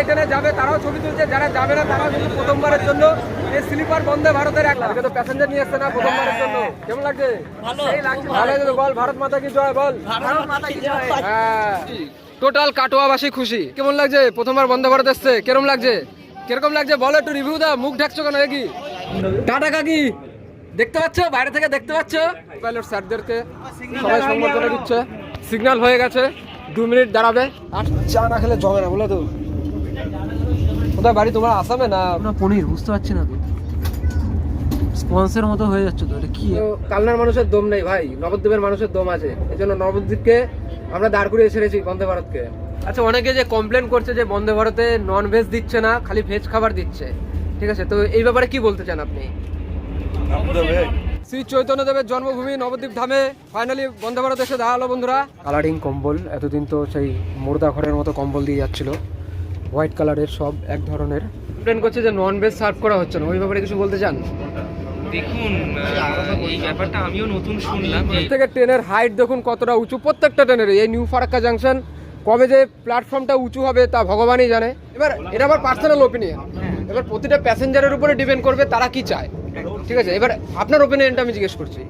ট্রেনে যাবে তারাও ছবি তুলছে, যারা যাবে না তারাও কিন্তু প্রথমবারের জন্য এই স্লিপার বন্দে ভারতের আজকে তো প্যাসেঞ্জার নিয়ে এসছে না প্রথমবারের জন্য। কেমন লাগছে? ভালো বল, ভারত মাতা কি জয় বল। হ্যাঁ, টোটাল কাটোয়াবাসী খুশি। কেমন লাগছে? প্রথমবার বন্দে ভারত এসছে, কেরম লাগছে? কিরকম লাগছে বলো, একটু রিভিউ দাও। মুখ ঢাকছো কেন? কি টাটা কাকি দেখতে পাচ্ছ, বাইরে থেকে দেখতে পাচ্ছ পাইলট স্যারদেরকে সবাই সংবর্ধনা দিচ্ছে। সিগন্যাল হয়ে গেছে, 2 মিনিট দাঁড়াবে। আর চা না খেলে জমে না, বলে তো। কোথায় বাড়ি তোমার? আসামে না পনির? বুঝতে পারছি না তো, স্পন্সের মতো হয়ে যাচ্ছে তো। এটা কি? কালনার মানুষের দম নেই ভাই, নবদ্বীপের মানুষের দম আছে। এই জন্য নবদ্বীপকে আমরা দাঁড় করিয়ে ছেড়েছি বন্দে ভারতকে। আচ্ছা, অনেকে যে কমপ্লেন করছে যে বন্দে ভারতে নন ভেজ দিচ্ছে না, খালি ভেজ খাবার দিচ্ছে, ঠিক আছে, তো এই ব্যাপারে কি বলতে চান আপনি? শ্রী চৈতন্য দেবের জন্মভূমি নবদ্বীপ ধামে ফাইনালি বন্দে ভারত এসে দাঁড়ালো বন্ধুরা। কালারিং কম্বল, এতদিন তো সেই মুর্দা ঘরের মতো কম্বল দিয়ে যাচ্ছিল, হোয়াইট কালারের সব এক ধরনের। কমপ্লেন করছে যে নন ভেজ সার্ভ করা হচ্ছে না, ওই ব্যাপারে কিছু বলতে চান? দেখুন, এই ব্যাপারটা আমিও নতুন শুনলাম। থেকে ট্রেনের হাইট দেখুন কতটা উঁচু, প্রত্যেকটা ট্রেনের। এই নিউ ফারাক্কা জাংশন কবে যে প্ল্যাটফর্মটা উঁচু হবে তা ভগবানই জানে। এবার এটা আমার পার্সোনাল ওপিনিয়ন, এবার প্রতিটা প্যাসেঞ্জারের উপরে ডিপেন্ড করবে তারা কি চায়, ঠিক আছে। এবার আপনার ওপিনিয়নটা আমি জিজ্ঞেস করছি।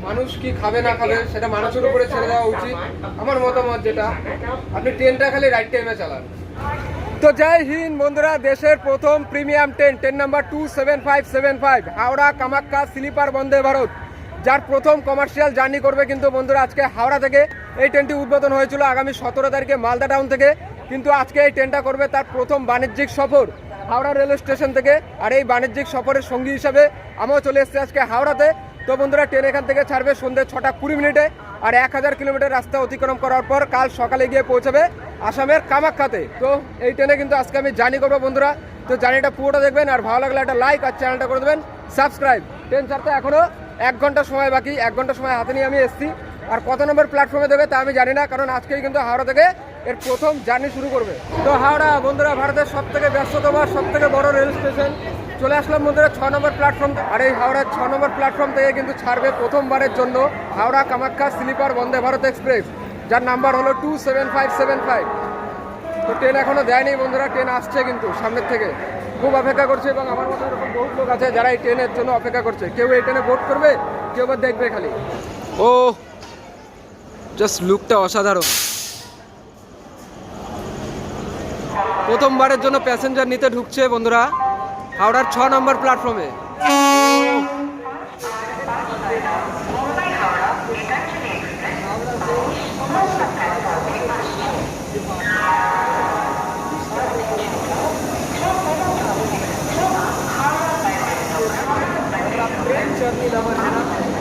মানুষ কি খাবে না খাবে সেটা মানুষের উপরে ছেড়ে দেওয়া উচিত, আমার মতামত যেটা। আপনি ট্রেনটা খালি রাইট টাইমে চালান। তো জয় হিন্দ বন্ধুরা, দেশের প্রথম premium train number 27575 Howrah Kamakhya sleeper Vande Bharat, যার প্রথম কমার্শিয়াল জার্নি করবে কিন্তু বন্ধুরা আজকে হাওড়া থেকে। এই ট্রেনটি উদ্বোধন হয়েছিল আগামী 17 তারিখে মালদা টাউন থেকে, কিন্তু আজকে এই ট্রেনটা করবে তার প্রথম বাণিজ্যিক সফর হাওড়া রেলওয়ে স্টেশন থেকে। আর এই বাণিজ্যিক সফরের সঙ্গী হিসাবে আমিও চলে এসেছি আজকে হাওড়াতে। তো বন্ধুরা, ট্রেন এখান থেকে ছাড়বে সন্ধ্যে 6টা 20 মিনিটে, আর 1000 কিলোমিটার রাস্তা অতিক্রম করার পর কাল সকালে গিয়ে পৌঁছাবে আসামের কামাখ্যাতে। তো এই ট্রেনে কিন্তু আজকে আমি জার্নি করবো বন্ধুরা। তো জার্নিটা পুরোটা দেখবেন, আর ভালো লাগলে একটা লাইক আর চ্যানেলটা করে দেবেন সাবস্ক্রাইব। ট্রেন ছাড়তে এখনো 1 ঘন্টা সময় বাকি, 1 ঘন্টা সময় হাতে নিয়ে আমি এসেছি। আর কত নম্বর প্ল্যাটফর্মে দেবে তা আমি জানি না, কারণ আজকেই কিন্তু হাওড়া থেকে এর প্রথম জার্নি শুরু করবে। তো হাওড়া বন্ধুরা ভারতের সব থেকে ব্যস্ততম, সব থেকে বড় রেল স্টেশন। চলে আসলাম বন্ধুরা 6 নম্বর প্ল্যাটফর্ম। আর এই হাওড়ার 6 নম্বর প্ল্যাটফর্ম থেকে কিন্তু ছাড়বে প্রথমবারের জন্য হাওড়া কামাখ্যা স্লিপার বন্দে ভারত এক্সপ্রেস, যার নাম্বার হলো 27575। তো ট্রেন এখনো দেয়নি বন্ধুরা, ট্রেন আসছে কিন্তু সামনের থেকে। খুব অপেক্ষা করছে, এবং আমার মতো এরকম বহু লোক আছে যারা এই ট্রেনের জন্য অপেক্ষা করছে। কেউ এই ট্রেনে বোট করবে, কেউ বা দেখবে খালি। ও জাস্ট লুকটা অসাধারণ। প্রথমবারের জন্য প্যাসেঞ্জার নিতে ঢুকছে বন্ধুরা হাওড়ার 6 নম্বর প্ল্যাটফর্মে।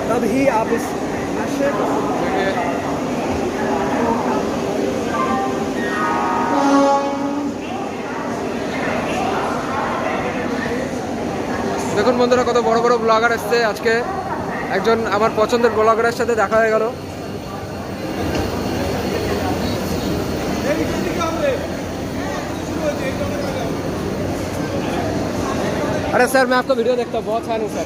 तब ही आप इस नशे को দেখুন বন্ধুরা, কত বড় বড় ব্লগার এসছে আজকে। একজন আমার পছন্দের ব্লগারের সাথে দেখা হয়ে গেল। अरे सर, मैं आपका वीडियो देखता हूँ, बहुत फैन हूँ सर।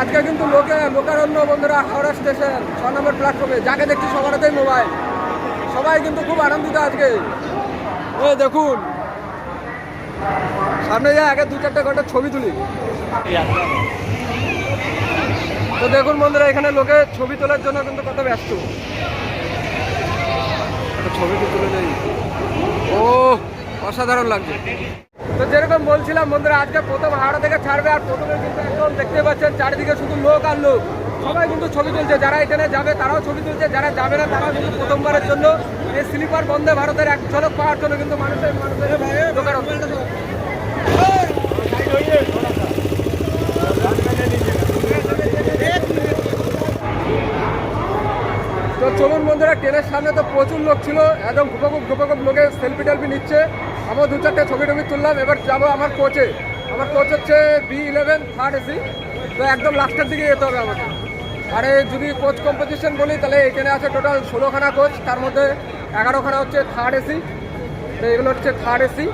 আজকে কিন্তু লোকারণ্য বন্ধুরা হাওড়া স্টেশন 6 নম্বর প্ল্যাটফর্মে। যাকে দেখছি সবার হাতেই মোবাইল, সবাই কিন্তু খুব আনন্দিত আজকে। ওই দেখুন সামনে যায়, আগে 2-4টা ঘন্টা ছবি তুলি। তো দেখুন বন্ধুরা, এখানে লোকে ছবি তোলার জন্য কিন্তু কত ব্যস্ত। ছবিটি তুলে নেই, ও অসাধারণ লাগছে। তো যেরকম বলছিলাম বন্ধুরা, আজকে প্রথম হাওড়া থেকে ছাড়বে। আর প্রথমে কিন্তু একদম দেখতে পাচ্ছেন চারিদিকে শুধু লোক আর লোক, সবাই কিন্তু ছবি তুলছে। যারা এই ট্রেনে যাবে তারাও ছবি তুলছে, যারা যাবে না তারাও কিন্তু প্রথমবারের জন্য এই স্লিপার বন্দে ভারতের এক ঝলক পাওয়ার জন্য কিন্তু মানুষের তো চলুন বন্ধুরা, ট্রেনের সামনে তো প্রচুর লোক ছিল, একদম ঘুপাকুপ লোকে সেলফি টেলফি নিচ্ছে। আমিও 2-4টে ছবি তুললাম। এবার যাবো আমার কোচে। আমার কোচ হচ্ছে B11 থার্ড এসি। তো একদম লাস্টের দিকে যেতে হবে আমাকে। আরে যদি কোচ কম্পোজিশন বলি তাহলে এখানে আছে টোটাল 16খানা কোচ, তার মধ্যে 11খানা হচ্ছে থার্ড এসি। তো এগুলো হচ্ছে থার্ড এসি,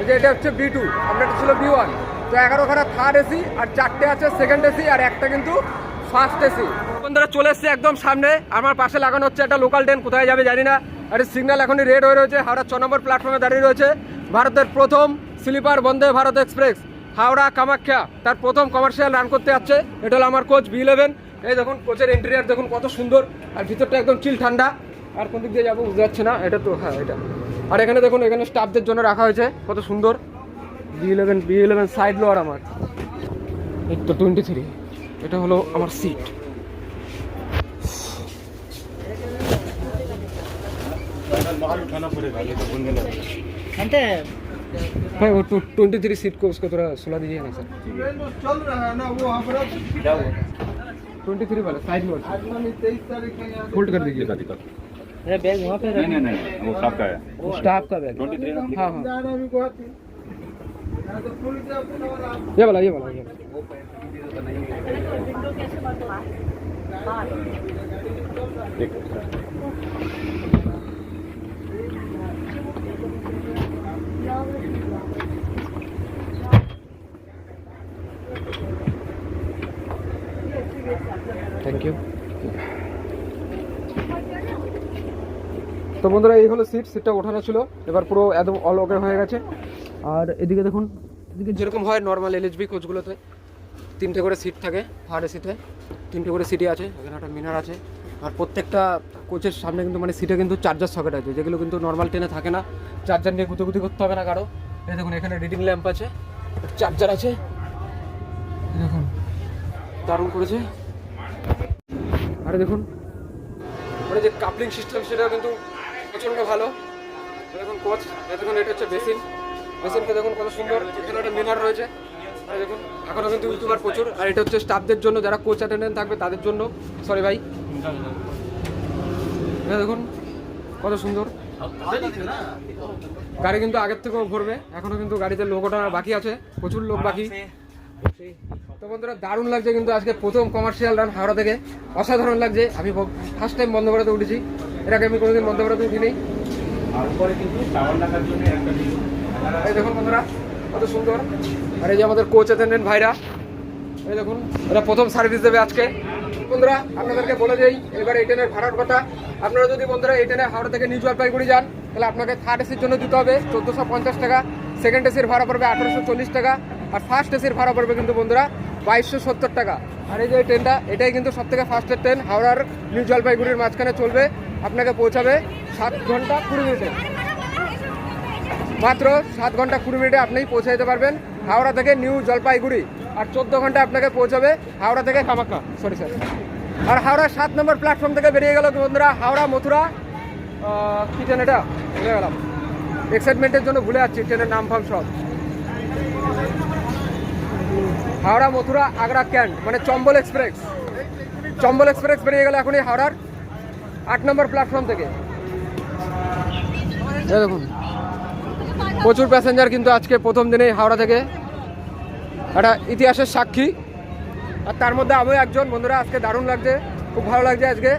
যে এটা হচ্ছে B2, আপনারটা ছিল B1। তো 11খানা থার্ড এসি, আর 4টে আছে সেকেন্ড এসি, আর একটা কিন্তু ফার্স্ট এসি। বন্ধুরা চলে এসছে একদম সামনে, আমার পাশে লাগানো হচ্ছে একটা লোকাল ট্রেন, কোথায় যাবে জানি না। আর সিগন্যাল এখনই রেড হয়ে রয়েছে, হাওড়া 6 নম্বর প্ল্যাটফর্মে দাঁড়িয়ে রয়েছে ভারতের প্রথম স্লিপার বন্দে ভারত এক্সপ্রেস হাওড়া কামাখ্যা, তার প্রথম কমার্শিয়াল রান করতে যাচ্ছে। এটা হলো আমার কোচ B11। এই দেখুন কোচের ইন্টেরিয়ার দেখুন কত সুন্দর, আর ভিতরটা একদম চিল ঠান্ডা। আর কোন দিক দিয়ে যাবো বুঝতে পারছি না, এটা তো হ্যাঁ এটা। আর এখানে দেখুন এখানে স্টাফদের জন্য রাখা হয়েছে কত সুন্দর। B11 সাইড লোয়ার আমার, এই তো 23, এটা হলো আমার সিট। भाई वो 23 सीट को उसको थोड़ा सुला दीजिए ना सर। चल रहा है ना वो हमारा 23 वाला साइड में 23 तारीख में होल्ड कर दीजिए। अरे बैग वहाँ पे नहीं वो स्टाफ का है। स्टाफ का बैग। 23 ना? हाँ हाँ जाना भी गुवाहाटी तो फुल ट्रैफिक वाला ये वाला ये वाला ये वाला। Thank you. তো বন্ধুরা এই হলো সিটটা ওঠানো ছিল, এবার পুরো একদম অল ওকে হয়ে গেছে। আর এদিকে দেখুন, এদিকে যেরকম হয় নর্মাল LHB কোচগুলোতে 3টে করে সিট থাকে, থার্ড এসিতে 3টে করে সিটই আছে, এখানে একটা মিনার আছে। আর প্রত্যেকটা কোচের সামনে কিন্তু মানে সিটে কিন্তু চার্জার সকেট আছে, যেগুলো কিন্তু নর্মাল ট্রেনে থাকে না। চার্জার নিয়ে গুতুগুতি করতে হবে না কারো। এই দেখুন এখানে রিডিং ল্যাম্প আছে, চার্জার আছে, দেখুন দারুণ করেছে। আরে দেখুন মানে যে কাপলিং সিস্টেম সেটা কিন্তু প্রচণ্ড ভালো। দেখুন কোচ, দেখুন এটা হচ্ছে বেসিনটা দেখুন কত সুন্দর, এখানে একটা মিনার রয়েছে। আর দেখুন এখনও কিন্তু ইউটিউবার প্রচুর। আর এটা হচ্ছে স্টাফদের জন্য, যারা কোচ অ্যাটেন্ডেন্ট থাকবে তাদের জন্য। সরি ভাই, এটা দেখুন কত সুন্দর। গাড়ি কিন্তু আগের থেকেও ভরবে, এখনও কিন্তু গাড়িতে লোক ওঠা বাকি আছে, প্রচুর লোক বাকি। তো বন্ধুরা দারুণ লাগছে কিন্তু আজকে প্রথম কমার্শিয়াল রান হাওড়া থেকে, অসাধারণ লাগছে। আমি ফার্স্ট টাইম বন্দে ভারতে উঠেছি, এর আগে আমি কোনোদিন বন্দে ভারতে উঠিনি। এই দেখুন বন্ধুরা কত সুন্দর। আর এই যে আমাদের কোচ অ্যাটেন্ডেন্ট ভাইরা, এই দেখুন এরা প্রথম সার্ভিস দেবে আজকে। বন্ধুরা আপনাদেরকে বলে দিই এবার এই ট্রেনের ভাড়ার কথা। আপনারা যদি বন্ধুরা এই ট্রেনে হাওড়া থেকে নিউ জলপাইগুড়ি যান, তাহলে আপনাকে থার্ড এসির জন্য দিতে হবে 1450 টাকা, সেকেন্ড এসির ভাড়া পড়বে 1840 টাকা, আর ফার্স্ট এসির ভাড়া পড়বে কিন্তু বন্ধুরা 2270 টাকা। আর এই যে ট্রেনটা, এটাই কিন্তু সব থেকে ফাস্টের ট্রেন, হাওড়ার নিউ জলপাইগুড়ির মাঝখানে চলবে, আপনাকে পৌঁছাবে 7 ঘন্টা 20 মিনিটে। মাত্র 7 ঘন্টা 20 মিনিটে আপনি পৌঁছে যেতে পারবেন হাওড়া থেকে নিউ জলপাইগুড়ি, আর 14 ঘন্টা আপনাকে পৌঁছাবে হাওড়া থেকে কামাখ্যা, সরি স্যার। আর হাওড়া 7 নম্বর প্ল্যাটফর্ম থেকে বেরিয়ে গেল বন্ধুরা হাওড়া মথুরা, কি ট্রেন এটা ভুলে গেলাম, এক্সাইটমেন্টের জন্য ভুলে যাচ্ছি ট্রেনের নাম ফাম সব। হাওড়া মথুরা আগ্রা ক্যান্ট মানে চম্বল এক্সপ্রেস বেরিয়ে গেল এখনই হাওড়ার 8 নম্বর প্ল্যাটফর্ম থেকে। দেখুন প্রচুর প্যাসেঞ্জার কিন্তু আজকে প্রথম দিনেই হাওড়া থেকে, একটা ইতিহাসের সাক্ষী। আর তার মধ্যে আমিও একজন। বন্ধুরা আজকে দারুণ লাগছে, খুব ভালো লাগছে আজকে।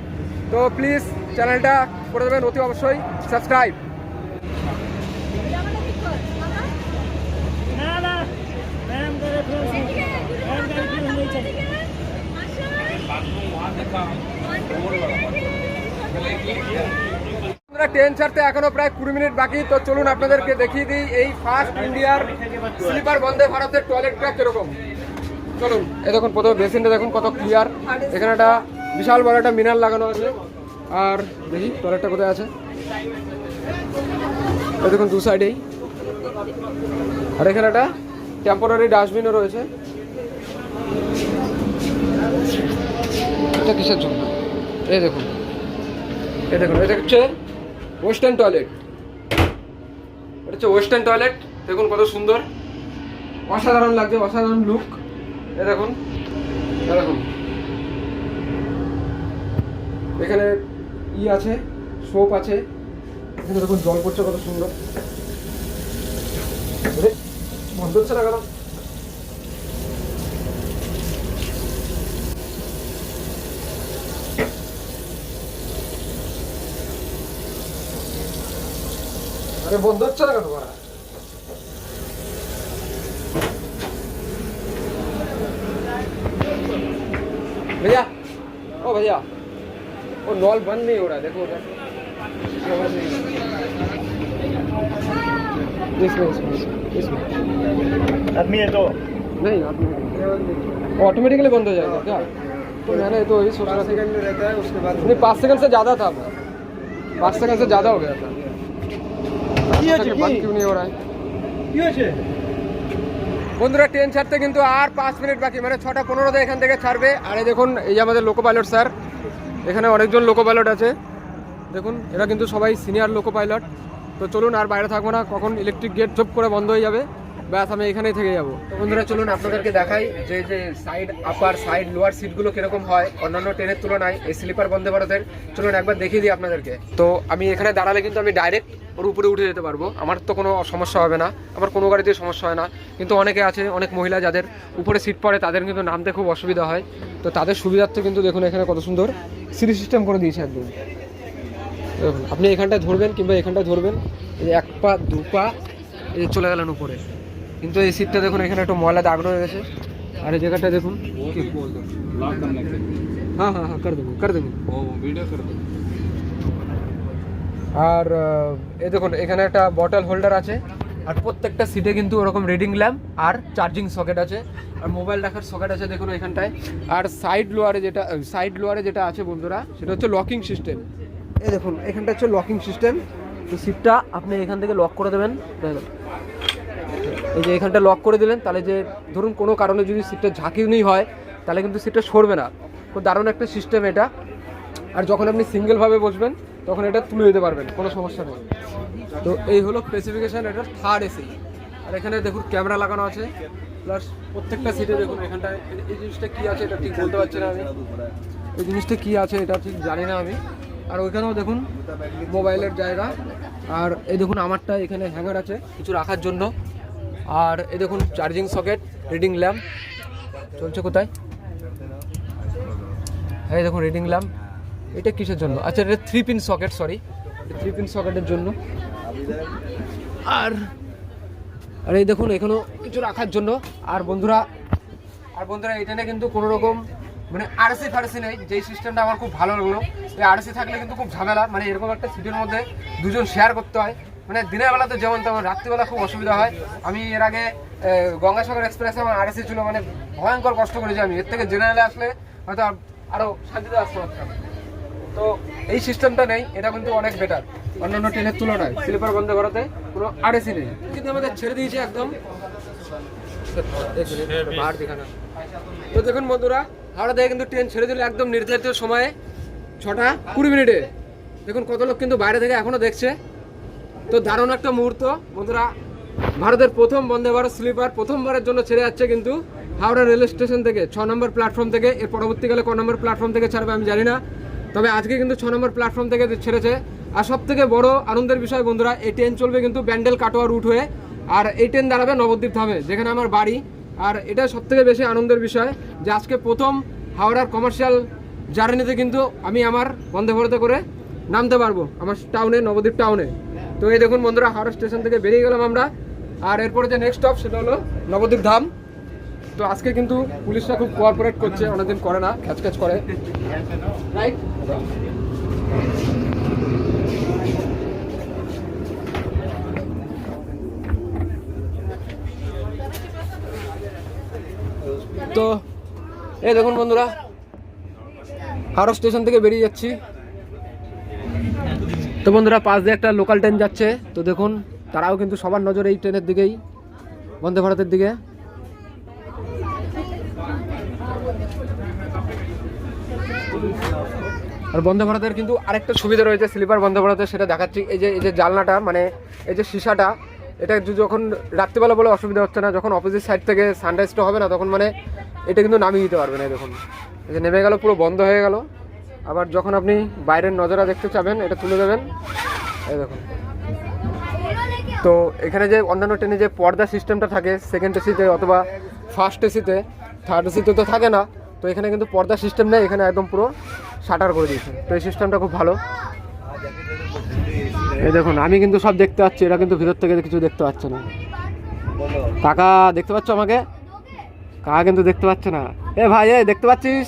তো প্লিজ চ্যানেলটা করে দেবেন অতি অবশ্যই সাবস্ক্রাইব। ना ना मैम करे फ्लोर से मैम करे फ्लोर नहीं चले ট্রেন ছাড়তে এখনো প্রায় 20 মিনিট বাকি। তো চলুন আপনাদেরকে দেখিয়ে দিই এই ফার্স্ট ইন্ডিয়ার স্লিপার বন্দে ভারতের টয়লেটটা কিরকম। চলুন এই দেখুন প্রথমে বেসিনটা দেখুন কত ক্লিয়ার, এখানে একটা বিশাল বড় একটা মিনার লাগানো আছে। আর দেখি টয়লেটটা কোথায় আছে, এই দেখুন দু সাইডেই। আর এখানে একটা টেম্পোরারি ডাস্টবিনও রয়েছে। এটা কিসের জন্য, এই দেখুন এটা হচ্ছে ওয়েস্টার্ন টয়লেট, এটা হচ্ছে ওয়েস্টার্ন টয়লেট। দেখুন কত সুন্দর, অসাধারণ লাগছে, অসাধারণ লুক। এই দেখুন এখানে আছে, সোপ আছে, এখানে দেখুন জল পড়ছে কত সুন্দর। বন্ধ হচ্ছে না কেন? अरे बंद হচ্ছে না কেন তোমার? भैया ओ भैया भैया वो नॉल बंद नहीं हो रहा है, देखो उधर। इसमें आदमी है तो नहीं ऑटोमेटिकली बंद हो जाएगा क्या? तो मैंने तो वही सोच रहा था। सेकंड में रहता है, उसके बाद नहीं 5 सेकंड से ज़्यादा था, 5 सेकंड से ज़्यादा हो गया था। बंद क्यों नहीं हो रहा है? কি হয়েছে? বন্ধুরা ট্রেন ছাড়তে কিন্তু আর 5 মিনিট বাকি, মানে 6টা 15তে এখান থেকে ছাড়বে। আর এই দেখুন এই যে আমাদের লোকো পাইলট স্যার, এখানে অনেকজন লোকো পাইলট আছে দেখুন, এরা কিন্তু সবাই সিনিয়র লোকো পাইলট। তো চলুন আর বাইরে থাকবো না, কখন ইলেকট্রিক গেট চুপ করে বন্ধ হয়ে যাবে, ব্যাস আমি এখানেই থেকে যাবো। তো বন্ধুরা চলুন আপনাদেরকে দেখাই যে যে সাইড আপার সাইড লোয়ার সিটগুলো কীরকম হয় অন্যান্য ট্রেনের তুলনায় এই স্লিপার বন্দে ভারতের। চলুন একবার দেখিয়ে দিই আপনাদেরকে। তো আমি এখানে দাঁড়ালে কিন্তু আমি ডাইরেক্ট ওর উপরে উঠে যেতে পারবো, আমার তো কোনো সমস্যা হবে না, আমার কোনো গাড়িতে সমস্যা হয় না। কিন্তু অনেকে আছে, অনেক মহিলা যাদের উপরে সিট পড়ে তাদের কিন্তু নামতে খুব অসুবিধা হয়। তো তাদের সুবিধার্থে কিন্তু দেখুন এখানে কত সুন্দর সিঁড়ি সিস্টেম করে দিয়েছে একদম। দেখুন আপনি এখানটায় ধরবেন কিংবা এখানটায় ধরবেন, এই যে 1 পা 2 পা এই চলে গেলেন উপরে। কিন্তু এই সিটটা দেখুন এখানে একটু ময়লা দাগ রয়ে গেছে। আর এই জায়গাটা দেখুন, হ্যাঁ হ্যাঁ হ্যাঁ কর দেবো আর এই দেখুন এখানে একটা বটল হোল্ডার আছে। আর প্রত্যেকটা সিটে কিন্তু ওরকম রিডিং ল্যাম্প আর চার্জিং সকেট আছে, আর মোবাইল রাখার সকেট আছে দেখুন এখানটায়। আর সাইড লোয়ারে যেটা আছে বন্ধুরা, সেটা হচ্ছে লকিং সিস্টেম। এই দেখুন এখানটা হচ্ছে লকিং সিস্টেম। তো সিটটা আপনি এখান থেকে লক করে দেবেন, দেখুন এই যে এখানটা লক করে দিলেন, তাহলে যে ধরুন কোনো কারণে যদি সিটটা ঝাঁকিনি হয় তাহলে কিন্তু সিটটা সরবে না। খুব দারুণ একটা সিস্টেম এটা। আর যখন আপনি সিঙ্গেলভাবে বসবেন তখন এটা তুলে দিতে পারবেন, কোনো সমস্যা নেই। তো এই হলো স্পেসিফিকেশান এটার থার্ড এসি। আর এখানে দেখুন ক্যামেরা লাগানো আছে, প্লাস প্রত্যেকটা সিটে দেখুন এখানটায় এই জিনিসটা কী আছে এটা ঠিক বলতে পারছি না আমি, এই জিনিসটা কী আছে এটা ঠিক জানি না আমি। আর ওইখানেও দেখুন মোবাইলের জায়গা। আর এই দেখুন আমারটা এখানে হ্যাঙ্গার আছে কিছু রাখার জন্য। আর এই দেখুন চার্জিং সকেট, রিডিং ল্যাম্প চলছে কোথায়, এই দেখুন রিডিং ল্যাম্প। এটা কিসের জন্য? আচ্ছা এটা 3 পিন সকেট, সরি 3 পিন সকেটের জন্য। আর আর এই দেখুন এখানেও কিছু রাখার জন্য। আর বন্ধুরা এখানে কিন্তু কোনো রকম মানে আরএসি ফারএসি নেই, যেই সিস্টেমটা আমার খুব ভালো লাগলো। এই আরএসি থাকলে কিন্তু খুব ঝামেলা, মানে এরকম একটা সিটের মধ্যে দুজন শেয়ার করতে হয়, মানে দিনের বেলাতে যেমন তেমন, রাত্রিবেলা খুব অসুবিধা হয়। আমি এর আগে গঙ্গাসাগর এক্সপ্রেসে আমার আরএসি ছিল, মানে ভয়ঙ্কর কষ্ট করেছি আমি। এর থেকে জেনারেলে আসলে হয়তো আরও শান্তিতে আসতে পারতাম। তো এই সিস্টেমটা নেই, এটা কিন্তু অনেক বেটার অন্যান্য ট্রেনের তুলনায়। স্লিপার বন্দে ভারতে কোনো আরএসি নেই, কিন্তু আমাদের ছেড়ে দিয়েছে একদম বাহার দেখানো। তো দেখুন বন্ধুরা হাওড়া থেকে কিন্তু ট্রেন ছেড়ে দিল একদম নির্ধারিত সময়ে 6টা 20 মিনিটে। দেখুন কত লোক কিন্তু বাইরে থেকে এখনও দেখছে। তো দারুণ একটা মুহূর্ত বন্ধুরা, ভারতের প্রথম বন্দে ভারত স্লিপার প্রথমবারের জন্য ছেড়ে যাচ্ছে কিন্তু হাওড়া রেল স্টেশন থেকে 6 নম্বর প্ল্যাটফর্ম থেকে। এর পরবর্তীকালে ক নম্বর প্ল্যাটফর্ম থেকে ছাড়বে আমি জানি না, তবে আজকে কিন্তু 6 নম্বর প্ল্যাটফর্ম থেকে ছেড়েছে। আর সব থেকে বড় আনন্দের বিষয় বন্ধুরা, এই ট্রেন চলবে কিন্তু ব্যান্ডেল কাটোয়া রুট হয়ে, আর এই ট্রেন দাঁড়াবে নবদ্বীপ ধামে, যেখানে আমার বাড়ি। আর এটা সব থেকে বেশি আনন্দের বিষয় যে আজকে প্রথম হাওড়ার কমার্শিয়াল জার্নিতে কিন্তু আমি আমার বন্দে ভারতে করে নামতে পারবো আমার টাউনে, নবদ্বীপ টাউনে। তো এই দেখুন বন্ধুরা হাওড়া স্টেশন থেকে বেরিয়ে গেলাম আমরা। আর এরপরে যে নেক্সট স্টপ সেটা হলো নবদ্বীপ ধাম। তো আজকে কিন্তু পুলিশরা খুব কোঅপারেট করছে, অনেকদিন করে না, খ্যাচ করে, রাইট? তো এই দেখুন বন্ধুরা হাওড়া স্টেশন থেকে বেরিয়ে যাচ্ছি। তো বন্ধুরা পাশ দিয়ে একটা লোকাল ট্রেন যাচ্ছে, তো দেখুন তারাও কিন্তু সবার নজর এই ট্রেনের দিকেই, বন্দে ভারতের দিকে। আর বন্দে ভারতের কিন্তু আরেকটা সুবিধা রয়েছে স্লিপার বন্দে ভারতের, সেটা দেখাচ্ছি। এই যে জানলাটা, মানে এই যে শিশাটা, এটা যখন রাত্রিবেলা বলে অসুবিধা হচ্ছে না, যখন অপোজিট সাইড থেকে সানরাইজটা হবে না তখন মানে এটা কিন্তু নামিয়ে দিতে পারবেন। এই দেখুন এই যে নেমে গেল, পুরো বন্ধ হয়ে গেল। আবার যখন আপনি বাইরের নজারা দেখতে চাবেন এটা তুলে দেবেন, এই দেখুন। তো এখানে যে অন্যান্য ট্রেনে যে পর্দা সিস্টেমটা থাকে সেকেন্ড এসিতে অথবা ফার্স্ট এসিতে, থার্ড এসিতে তো থাকে না, তো এখানে কিন্তু পর্দা সিস্টেম নেই, এখানে একদম পুরো শাটার করে দিয়েছে। তো এই সিস্টেমটা খুব ভালো। এই দেখুন আমি কিন্তু সব দেখতে পাচ্ছি, এরা কিন্তু ভিতর থেকে কিছু দেখতে পাচ্ছে না। কাকা দেখতে পাচ্ছ আমাকে? কাকা কিন্তু দেখতে পাচ্ছে না। এ ভাই, এ দেখতে পাচ্ছিস?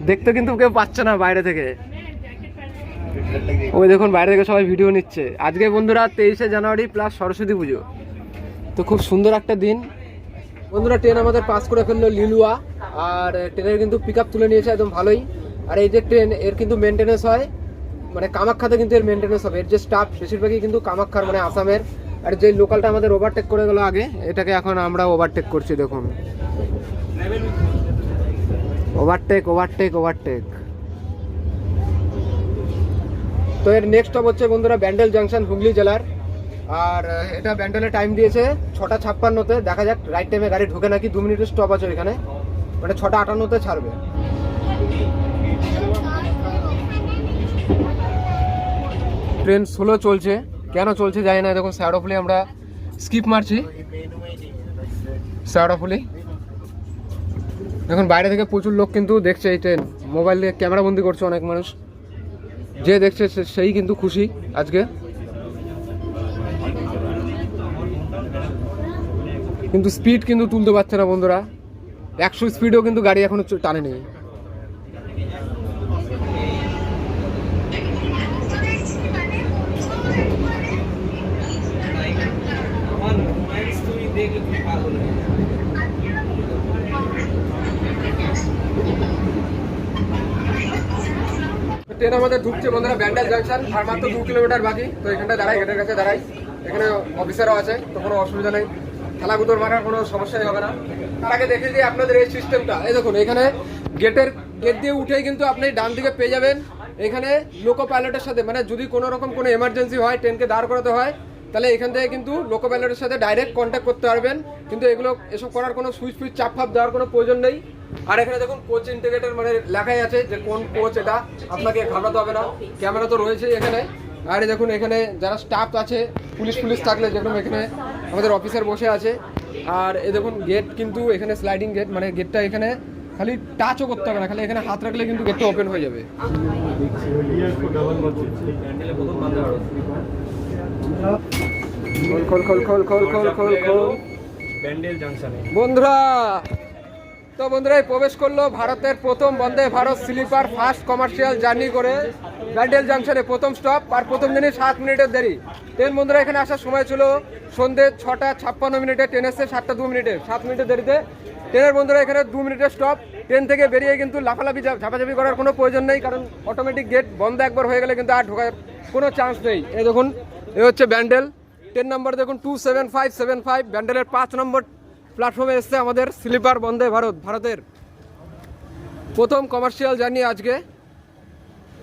দেখতে কিন্তু কেউ পাচ্ছে না বাইরে থেকে। ওই দেখুন বাইরে থেকে সবাই ভিডিও নিচ্ছে। আজকে বন্ধুরা 23শে জানুয়ারি প্লাস সরস্বতী পুজো, তো খুব সুন্দর একটা দিন। বন্ধুরা ট্রেন আমাদের পাস করে ফেললো লিলুয়া, আর ট্রেনের কিন্তু পিক আপ তুলে নিয়েছে একদম ভালোই। আর এই যে ট্রেন এর কিন্তু মেনটেন্যান্স হয়, মানে কামাখ্যাতে কিন্তু এর মেনটেন্যান্স হবে। এর যে স্টাফ বেশিরভাগই কিন্তু কামাখ্যার মানে আসামের। আর যে লোকালটা আমাদের ওভারটেক করে গেল আগে, এটাকে এখন আমরা ওভারটেক করছি। দেখুন ওভারটেক ওভারটেক ওভারটেক। তো এর নেক্সট স্টপ হচ্ছে বন্ধুরা ব্যান্ডেল জাংশন, হুগলি জেলার। আর এটা ব্যান্ডেলে টাইম দিয়েছে 6টা 56-তে। দেখা যাক রাইট টাইমে গাড়ি ঢোকে নাকি। 2 মিনিটের স্টপ আছে এখানে, মানে 6টা 58-তে ছাড়বে। ট্রেন স্লো চলছে, কেন চলছে জানি না। দেখুন শ্যাওড়াফুলি আমরা স্কিপ মারছি, শ্যাওড়াফুলি। এখন বাইরে থেকে প্রচুর লোক কিন্তু দেখছে এই ট্রেন, মোবাইল দিয়ে ক্যামেরা বন্দি করছে অনেক মানুষ। যে দেখছে সেই কিন্তু খুশি আজকে। কিন্তু স্পিড কিন্তু তুলতে পারছে না বন্ধুরা, 100 স্পিডেও কিন্তু গাড়ি এখনো টানে নেই। ট্রেন আমাদের ঢুকছে বন্ধুরা ব্যান্ডেল জাংশন, আর মাত্র 2 কিলোমিটার বাকি। তো এখানটা দাঁড়াই, গেটের কাছে দাঁড়াই। এখানে অফিসারও আছে, তো কোনো অসুবিধা নেই, খেলাগুদর মারার কোনো সমস্যাই হবে না। তার আগে দেখে দিই আপনাদের এই সিস্টেমটা। এই দেখুন এখানে গেট দিয়ে উঠেই কিন্তু আপনি ডান দিকে পেয়ে যাবেন এখানে লোকো পাইলটের সাথে, মানে যদি কোনো রকম কোনো এমার্জেন্সি হয়, ট্রেনকে দাঁড় করাতে হয়, তাহলে এখান থেকে কিন্তু লোকো পাইলটের সাথে ডাইরেক্ট কন্ট্যাক্ট করতে পারবেন। কিন্তু এসব করার কোনো সুইচ চাপ ফাপ দেওয়ার কোনো প্রয়োজন নেই। আর এখানে দেখুন কোচ ইন্টিগ্রেটর মানে লেখাই আছে যে কোন কোচ, এটা আপনাকে ঘাবড়াতে হবে না। ক্যামেরা তো রয়েছেই এখানে। আর দেখুন এখানে যারা স্টাফ আছে, পুলিশ থাকলে যেরকম এখানে আমাদের অফিসার বসে আছে। আর এই দেখুন গেট কিন্তু এখানে স্লাইডিং গেট, মানে গেটটা এখানে খালি টাচও করতে হবে না, খালি এখানে হাত রাখলে কিন্তু গেটটা ওপেন হয়ে যাবে। বন্ধুরা তো বন্ধুরা প্রবেশ করলো ভারতের প্রথম Vande Bharat sleeper first commercial journey করে ব্যান্ডেল জাংশনে। প্রথম স্টপ, আর প্রথম দিনই 7 মিনিটের দেরি। ট্রেন বন্ধুরা এখানে আসার সময় ছিল সন্ধ্যে 6টা 56 ট্রেন এসছে 7টা 2 মিনিটে, 7 মিনিটের দেরিতে। ট্রেনের বন্ধুরা এখানে 2 মিনিটের স্টপ। ট্রেন থেকে বেরিয়ে কিন্তু লাফালাফি ঝাপাঝাপি করার কোনো প্রয়োজন নেই, কারণ অটোমেটিক গেট বন্ধ একবার হয়ে গেলে কিন্তু আর ঢোকার কোনো চান্স নেই। এই দেখুন এ হচ্ছে ব্যান্ডেল, ট্রেন নাম্বার দেখুন 27575। ব্যান্ডেলের 5 নম্বর প্ল্যাটফর্মে এসছে আমাদের স্লিপার বন্দে ভারত, ভারতের প্রথম কমার্শিয়াল জার্নি আজকে।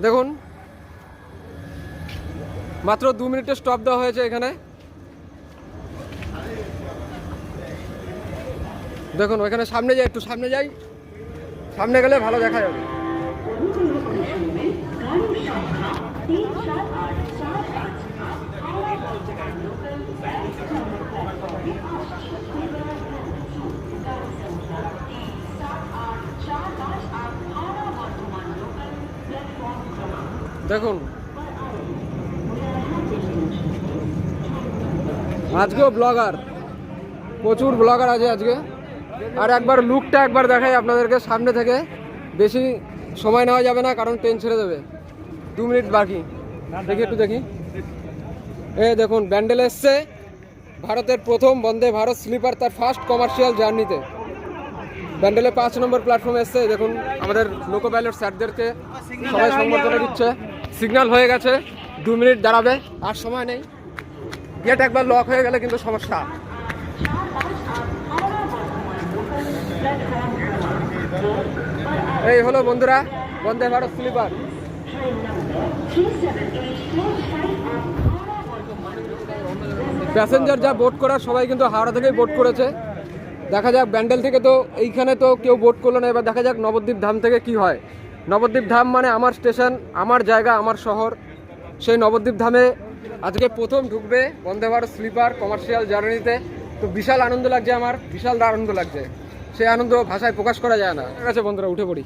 দেখুন মাত্র 2 মিনিটের স্টপ দেওয়া হয়েছে এখানে। দেখুন ওইখানে সামনে যাই, একটু সামনে যাই, সামনে গেলে ভালো দেখা যাবে। দেখুন আজকেও ব্লগার, প্রচুর ব্লগার আছে আজকে। আর একবার লুকটা একবার দেখাই আপনাদেরকে সামনে থেকে, বেশি সময় নেওয়া যাবে না কারণ ট্রেন ছেড়ে দেবে। 2 মিনিট বাকি, দেখি একটু দেখি। এই দেখুন ব্যান্ডেল এসছে ভারতের প্রথম বন্দে ভারত স্লিপার তার ফার্স্ট কমার্শিয়াল জার্নিতে। ব্যান্ডেলে 5 নম্বর প্ল্যাটফর্মে এসছে। দেখুন আমাদের লোকো পাইলট স্যারদেরকে সবাই সংবর্ধনা দিচ্ছে। সিগন্যাল হয়ে গেছে, 2 মিনিট দাঁড়াবে, আর সময় নেই। গেট একবার লক হয়ে গেলে কিন্তু সমস্যা। এই হলো বন্ধুরা বন্দে ভারত স্লিপার। প্যাসেঞ্জার যা বোট করার সবাই কিন্তু হাওড়া থেকেই বোট করেছে। দেখা যাক ব্যান্ডেল থেকে তো এইখানে তো কেউ বোট করলো না। এবার দেখা যাক নবদ্বীপ ধাম থেকে কি হয়। নবদ্বীপ ধাম মানে আমার স্টেশন, আমার জায়গা, আমার শহর। সেই নবদ্বীপ ধামে আজকে প্রথম ঢুকবে বন্দে ভারত স্লিপার কমার্শিয়াল জার্নিতে। তো বিশাল আনন্দ লাগছে আমার, বিশাল আনন্দ লাগছে। সেই আনন্দ ভাষায় প্রকাশ করা যায় না। ঠিক আছে বন্ধুরা, উঠে পড়ি।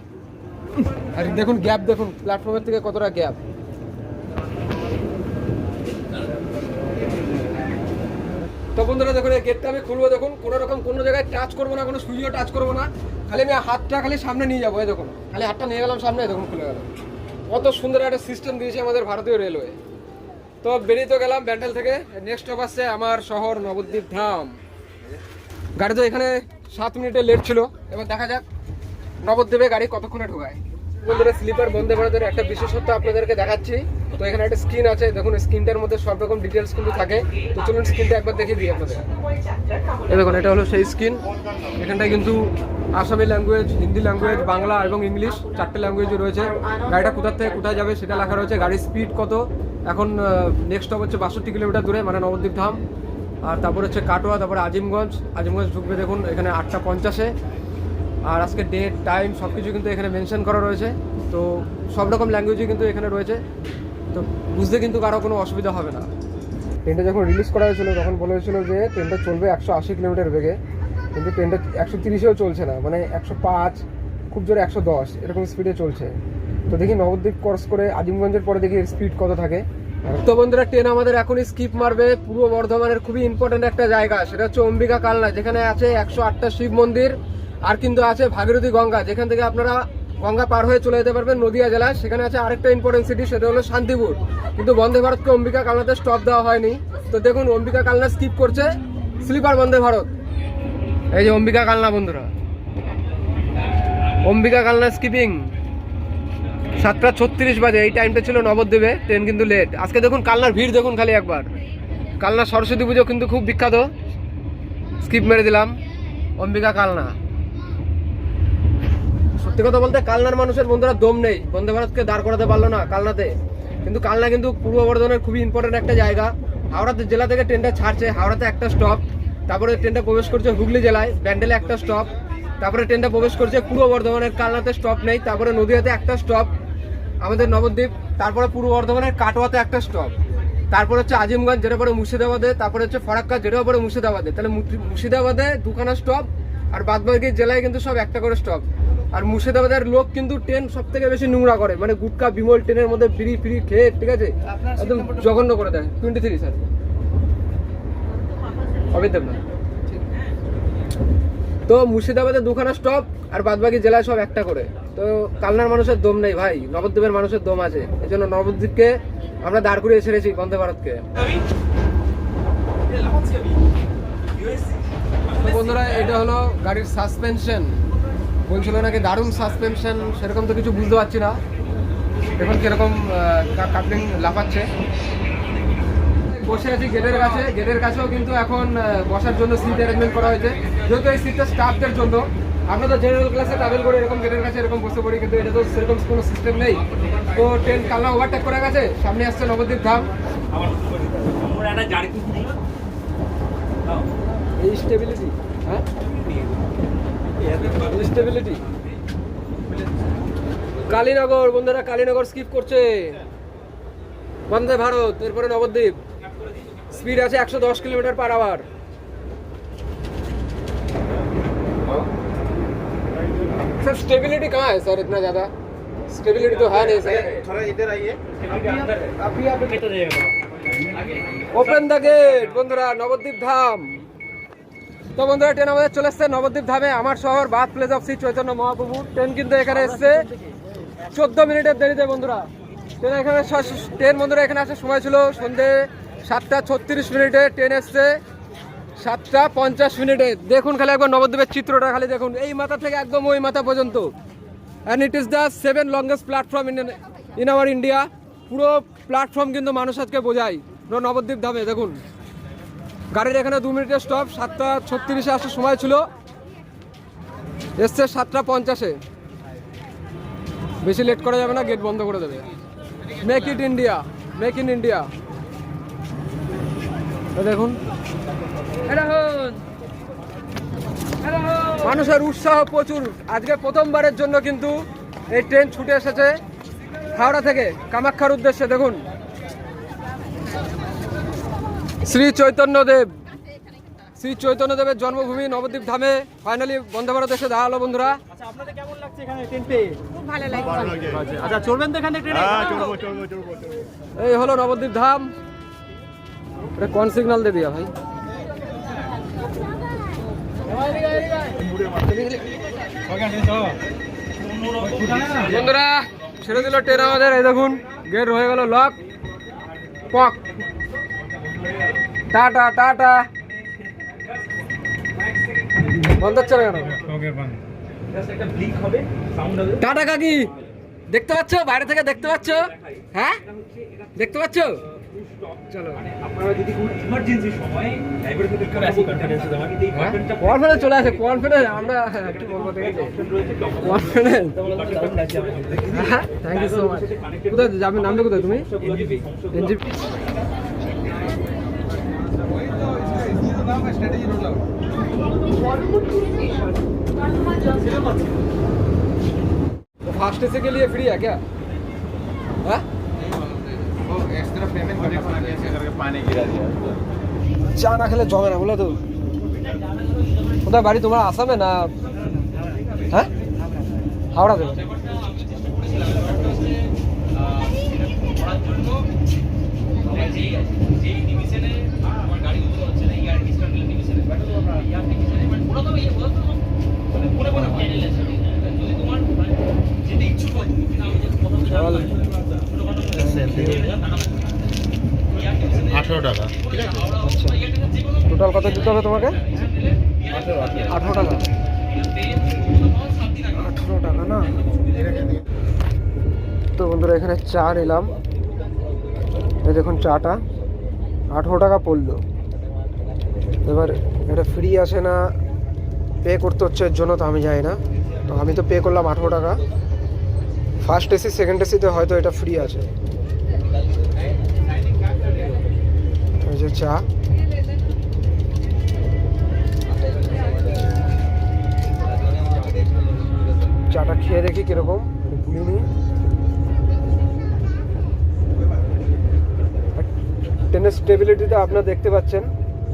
আর দেখুন গ্যাপ, দেখুন প্ল্যাটফর্মের থেকে কতটা গ্যাপ। তো তো বন্ধুরা দেখুন এই গেটটা আমি খুলবো, দেখুন কোনো রকম কোনো জায়গায় টাচ করবো না, কোনো সুইচও টাচ করবো না, খালি আমি হাতটা খালি সামনে নিয়ে যাবো। এই দেখুন খালি হাতটা নিয়ে গেলাম সামনে, দেখুন খুলে গেল। কত সুন্দর একটা সিস্টেম দিয়েছে আমাদের ভারতীয় রেলওয়ে। তো বেরিয়ে তো গেলাম ব্যান্ডেল থেকে, নেক্সট স্টপ আসছে আমার শহর নবদ্বীপ ধাম। গাড়ি তো এখানে 7 মিনিটের লেট ছিল, এবার দেখা যাক নবদ্বীপে গাড়ি কতক্ষণে ঢোকায়। বন্ধুরা স্লিপার বন্দে ভারতের একটা বিশেষত্ব আপনাদেরকে দেখাচ্ছি। তো এখানে একটা স্ক্রিন আছে, দেখুন স্ক্রিনটার মধ্যে সব রকম ডিটেলস কিন্তু থাকে। তো চলুন স্ক্রিনটা একবার দেখিয়ে দিই আপনাদের। এই দেখুন এটা হলো সেই স্ক্রিন। এখানটায় কিন্তু আসামি ল্যাঙ্গুয়েজ, হিন্দি ল্যাঙ্গুয়েজ, বাংলা এবং ইংলিশ 4টে ল্যাঙ্গুয়েজও রয়েছে। গাড়িটা কোথা থেকে কোথায় যাবে সেটা লেখা রয়েছে, গাড়ির স্পিড কত। এখন নেক্সট স্টপ হচ্ছে 62 কিলোমিটার দূরে, মানে নবদ্বীপ ধাম। আর তারপর হচ্ছে কাটোয়া, তারপরে আজিমগঞ্জ ঢুকবে দেখুন এখানে 8:50-এ। আর আজকে ডেট টাইম সব কিছু কিন্তু এখানে মেনশন করা রয়েছে। তো সব রকম ল্যাঙ্গুয়েজই কিন্তু এখানে রয়েছে, তো বুঝতে কিন্তু কারো কোনো অসুবিধা হবে না। ট্রেনটা যখন রিলিজ করা হয়েছিল তখন বলা হয়েছিল যে ট্রেনটা চলবে 180 কিলোমিটার বেগে, কিন্তু ট্রেনটা 130-এও চলছে না, মানে 105, খুব জোরে 110 এরকম স্পিডে চলছে। তো দেখি নবদ্বীপ ক্রস করে আজিমগঞ্জের পরে দেখি স্পিড কত থাকে। তো বন্ধুরা ট্রেন আমাদের এখনই স্কিপ মারবে পূর্ব বর্ধমানের খুবই ইম্পর্টেন্ট একটা জায়গা, সেটা হচ্ছে অম্বিকা কালনা, যেখানে আছে 108টা শিব মন্দির। আর কিন্তু আছে ভাগীরথী গঙ্গা, যেখান থেকে আপনারা গঙ্গা পার হয়ে চলে যেতে পারবেন নদিয়া জেলায়। সেখানে আছে আরেকটা ইম্পর্টেন্ট সিটি, সেটা হলো শান্তিপুর। কিন্তু বন্দে ভারতকে অম্বিকা কালনাতে স্টপ দেওয়া হয়নি। তো দেখুন অম্বিকা কালনা স্কিপ করছে স্লিপার বন্দে ভারত। এই যে অম্বিকা কালনা বন্ধুরা, অম্বিকা কালনা স্কিপিং। 7:36 বাজে, এই টাইমটা ছিল নবদ্বীপে, ট্রেন কিন্তু লেট। আজকে দেখুন কালনার ভিড় দেখুন খালি একবার। কালনা সরস্বতী পুজো কিন্তু খুব বিখ্যাত। স্কিপ মেরে দিলাম অম্বিকা কালনা। সত্যি কথা বলতে কালনার মানুষের বন্ধুরা দম নেই, বন্দে ভারতকে দাঁড় করাতে পারলো না কালনাতে। কিন্তু কালনা কিন্তু পূর্ব বর্ধমানের খুবই ইম্পর্টেন্ট একটা জায়গা। হাওড়াতে জেলা থেকে ট্রেনটা ছাড়ছে, হাওড়াতে একটা স্টপ, তারপরে ট্রেনটা প্রবেশ করছে হুগলি জেলায়, ব্যান্ডেলে একটা স্টপ, তারপরে ট্রেনটা প্রবেশ করছে পূর্ব বর্ধমানের কালনাতে স্টপ নেই, তারপরে নদীয়াতে একটা স্টপ আমাদের নবদ্বীপ, তারপরে পূর্ব বর্ধমানের কাটোয়াতে একটা স্টপ, তারপর হচ্ছে আজিমগঞ্জ যেটা পরে মুর্শিদাবাদে, তারপরে হচ্ছে ফরাক্কা যেটাও পরে মুর্শিদাবাদে। তাহলে মুর্শিদাবাদে 2খানা স্টপ, আর বাদবাকি জেলায় কিন্তু সব একটা করে স্টপ। আর মুর্শিদাবাদের লোক কিন্তু ট্রেন সব থেকে বেশি নোংরা করে, মানে গুটকা বিমল ট্রেনের মধ্যে ফ্রি খেয়ে, ঠিক আছে, একদম জঘন্য করে দেয়। 23 স্যার অবিদেব না। তো মুর্শিদাবাদে 2খানা স্টপ, আর বাদবাকি জেলায় সব একটা করে। তো কালনার মানুষের দম নেই ভাই, নবদ্বীপের মানুষের দম আছে। এই জন্য নবদ্বীপকে আমরা দাঁড় করিয়ে ছেড়েছি বন্দে ভারতকে। বন্ধুরা এটা হলো গাড়ির সাসপেনশন, বলছিল নাকি দারুণ সাসপেনশন, সেরকম তো কিছু বুঝতে পারছি না এখন কিরকম কাপলিং লাফাচ্ছে। বসে আছি গেটের কাছেও কিন্তু এখন বসার জন্য সিট অ্যারেঞ্জমেন্ট করা হয়েছে, যেহেতু এই সিটটা স্টাফদের জন্য। আমরা তো জেনারেল ক্লাসে ট্রাভেল করে এরকম গেটের কাছে এরকম বসে পড়ি, কিন্তু এটা তো সেরকম কোনো সিস্টেম নেই। তো ট্রেন কালনা ওভারটেক করে গেছে, সামনে আসছে নবদ্বীপ ধাম। এই স্টেবিলিটি, হ্যাঁ স্টেবিলিটি। কালীনগর বন্ধুরা, কালীনগর স্কিপ করছে বন্দে ভারত, এরপরে নবদ্বীপ। स्पीड আছে 110 kilometre per hour. Sir stability कहाँ है सर, इतना ज़्यादा स्टेबिलिटी तो है नहीं सर। थोड़ा इधर आइए, अभी आप ओपन द गेट বন্ধুরা, নবদ্বীপ ধাম। তো বন্ধুরা ট্রেন আমাদের চলে এসছে নবদ্বীপ ধামে, আমার শহর, birth place of Shri Chaitanya Mahaprabhu. Train কিন্তু এখানে এসছে 14 মিনিটের দেরিতে বন্ধুরা। ট্রেন বন্ধুরা এখানে আসার সময় ছিল সন্ধ্যে 7:36 ট্রেন এসছে 7:50 দেখুন খালি একবার নবদ্বীপের চিত্রটা খালি দেখুন, এই মাথা থেকে একদম ওই মাথা পর্যন্ত। And it is the 7th longest platform in our India. পুরো প্ল্যাটফর্ম কিন্তু মানুষ আজকে বোঝায় নবদ্বীপ ধামে। দেখুন গাড়ির এখানে 2 মিনিটের স্টপ, 7:36 আসার সময় ছিল, এসছে 7:50। বেশি লেট করা যাবে না, গেট বন্ধ করে দেবে। Make it India, make in India. দেখুন মানুষের উৎসাহ প্রচুর। আজকে প্রথমবারের জন্য কিন্তু এই ট্রেন ছুটে এসেছে হাওড়া থেকে কামাখ্যার উদ্দেশ্যে। দেখুন শ্রী চৈতন্যদেবের জন্মভূমি নবদ্বীপ ধামে ফাইনালি বন্দে ভারত এসে দাঁড়ালো বন্ধুরা। আচ্ছা আপনাদের কেমন লাগছে এখানে ট্রেন পেয়ে? খুব ভালো লাগছে। আচ্ছা চলবেন তো এখানে ট্রেনে? হ্যাঁ চলবো। এই হলো নবদ্বীপ ধাম। এটা কোন সিগন্যাল দে দিয়া ভাই? বন্ধুরা ছেড়ে দিল ট্রেন আমাদের, এই দেখুন গেট হয়ে গেল লক পক। Tata tata. বন্ধ হচ্ছে না কেন? টাটা কাকি, দেখতে পাচ্ছ বাইরে থেকে দেখতে পাচ্ছ? হ্যাঁ দেখতে পাচ্ছ? চলো কনফিডেন্স চলে আসে, কনফিডেন্স আমরা কি বলবো কনফিডেন্স। হ্যাঁ থ্যাংক ইউ সো মাচ। কোথায় যাবে, নামবে কোথায় তুমি? এনজিপি। फास्ट एसी के लिए फ्री है क्या? हाँ? एक्स्ट्रा पेमेंट करके पानी गिरा दिया। চা না খেলে জমে না বলে তো। কোথায় বাড়ি তোমার, আসামে না? হ্যাঁ হাওড়া দেবো। $18 টোটাল কত দিতে হবে তোমাকে? 18 টাকা। 18 টাকা না? তো বন্ধুরা এখানে চা নিলাম, এই দেখুন চাটা 18 টাকা পড়লো। এবার এটা ফ্রি আছে না পে করতে হচ্ছে এর জন্য তো আমি জানি না, তো আমি তো পে করলাম 18 টাকা। ফার্স্ট এসি সেকেন্ড এসিতে হয়তো এটা ফ্রি আছে। এই যে চা, চাটা খেয়ে দেখি কিরকম, ভুলিনি। ট্রেনের স্টেবিলিটিটা আপনারা দেখতে পাচ্ছেন,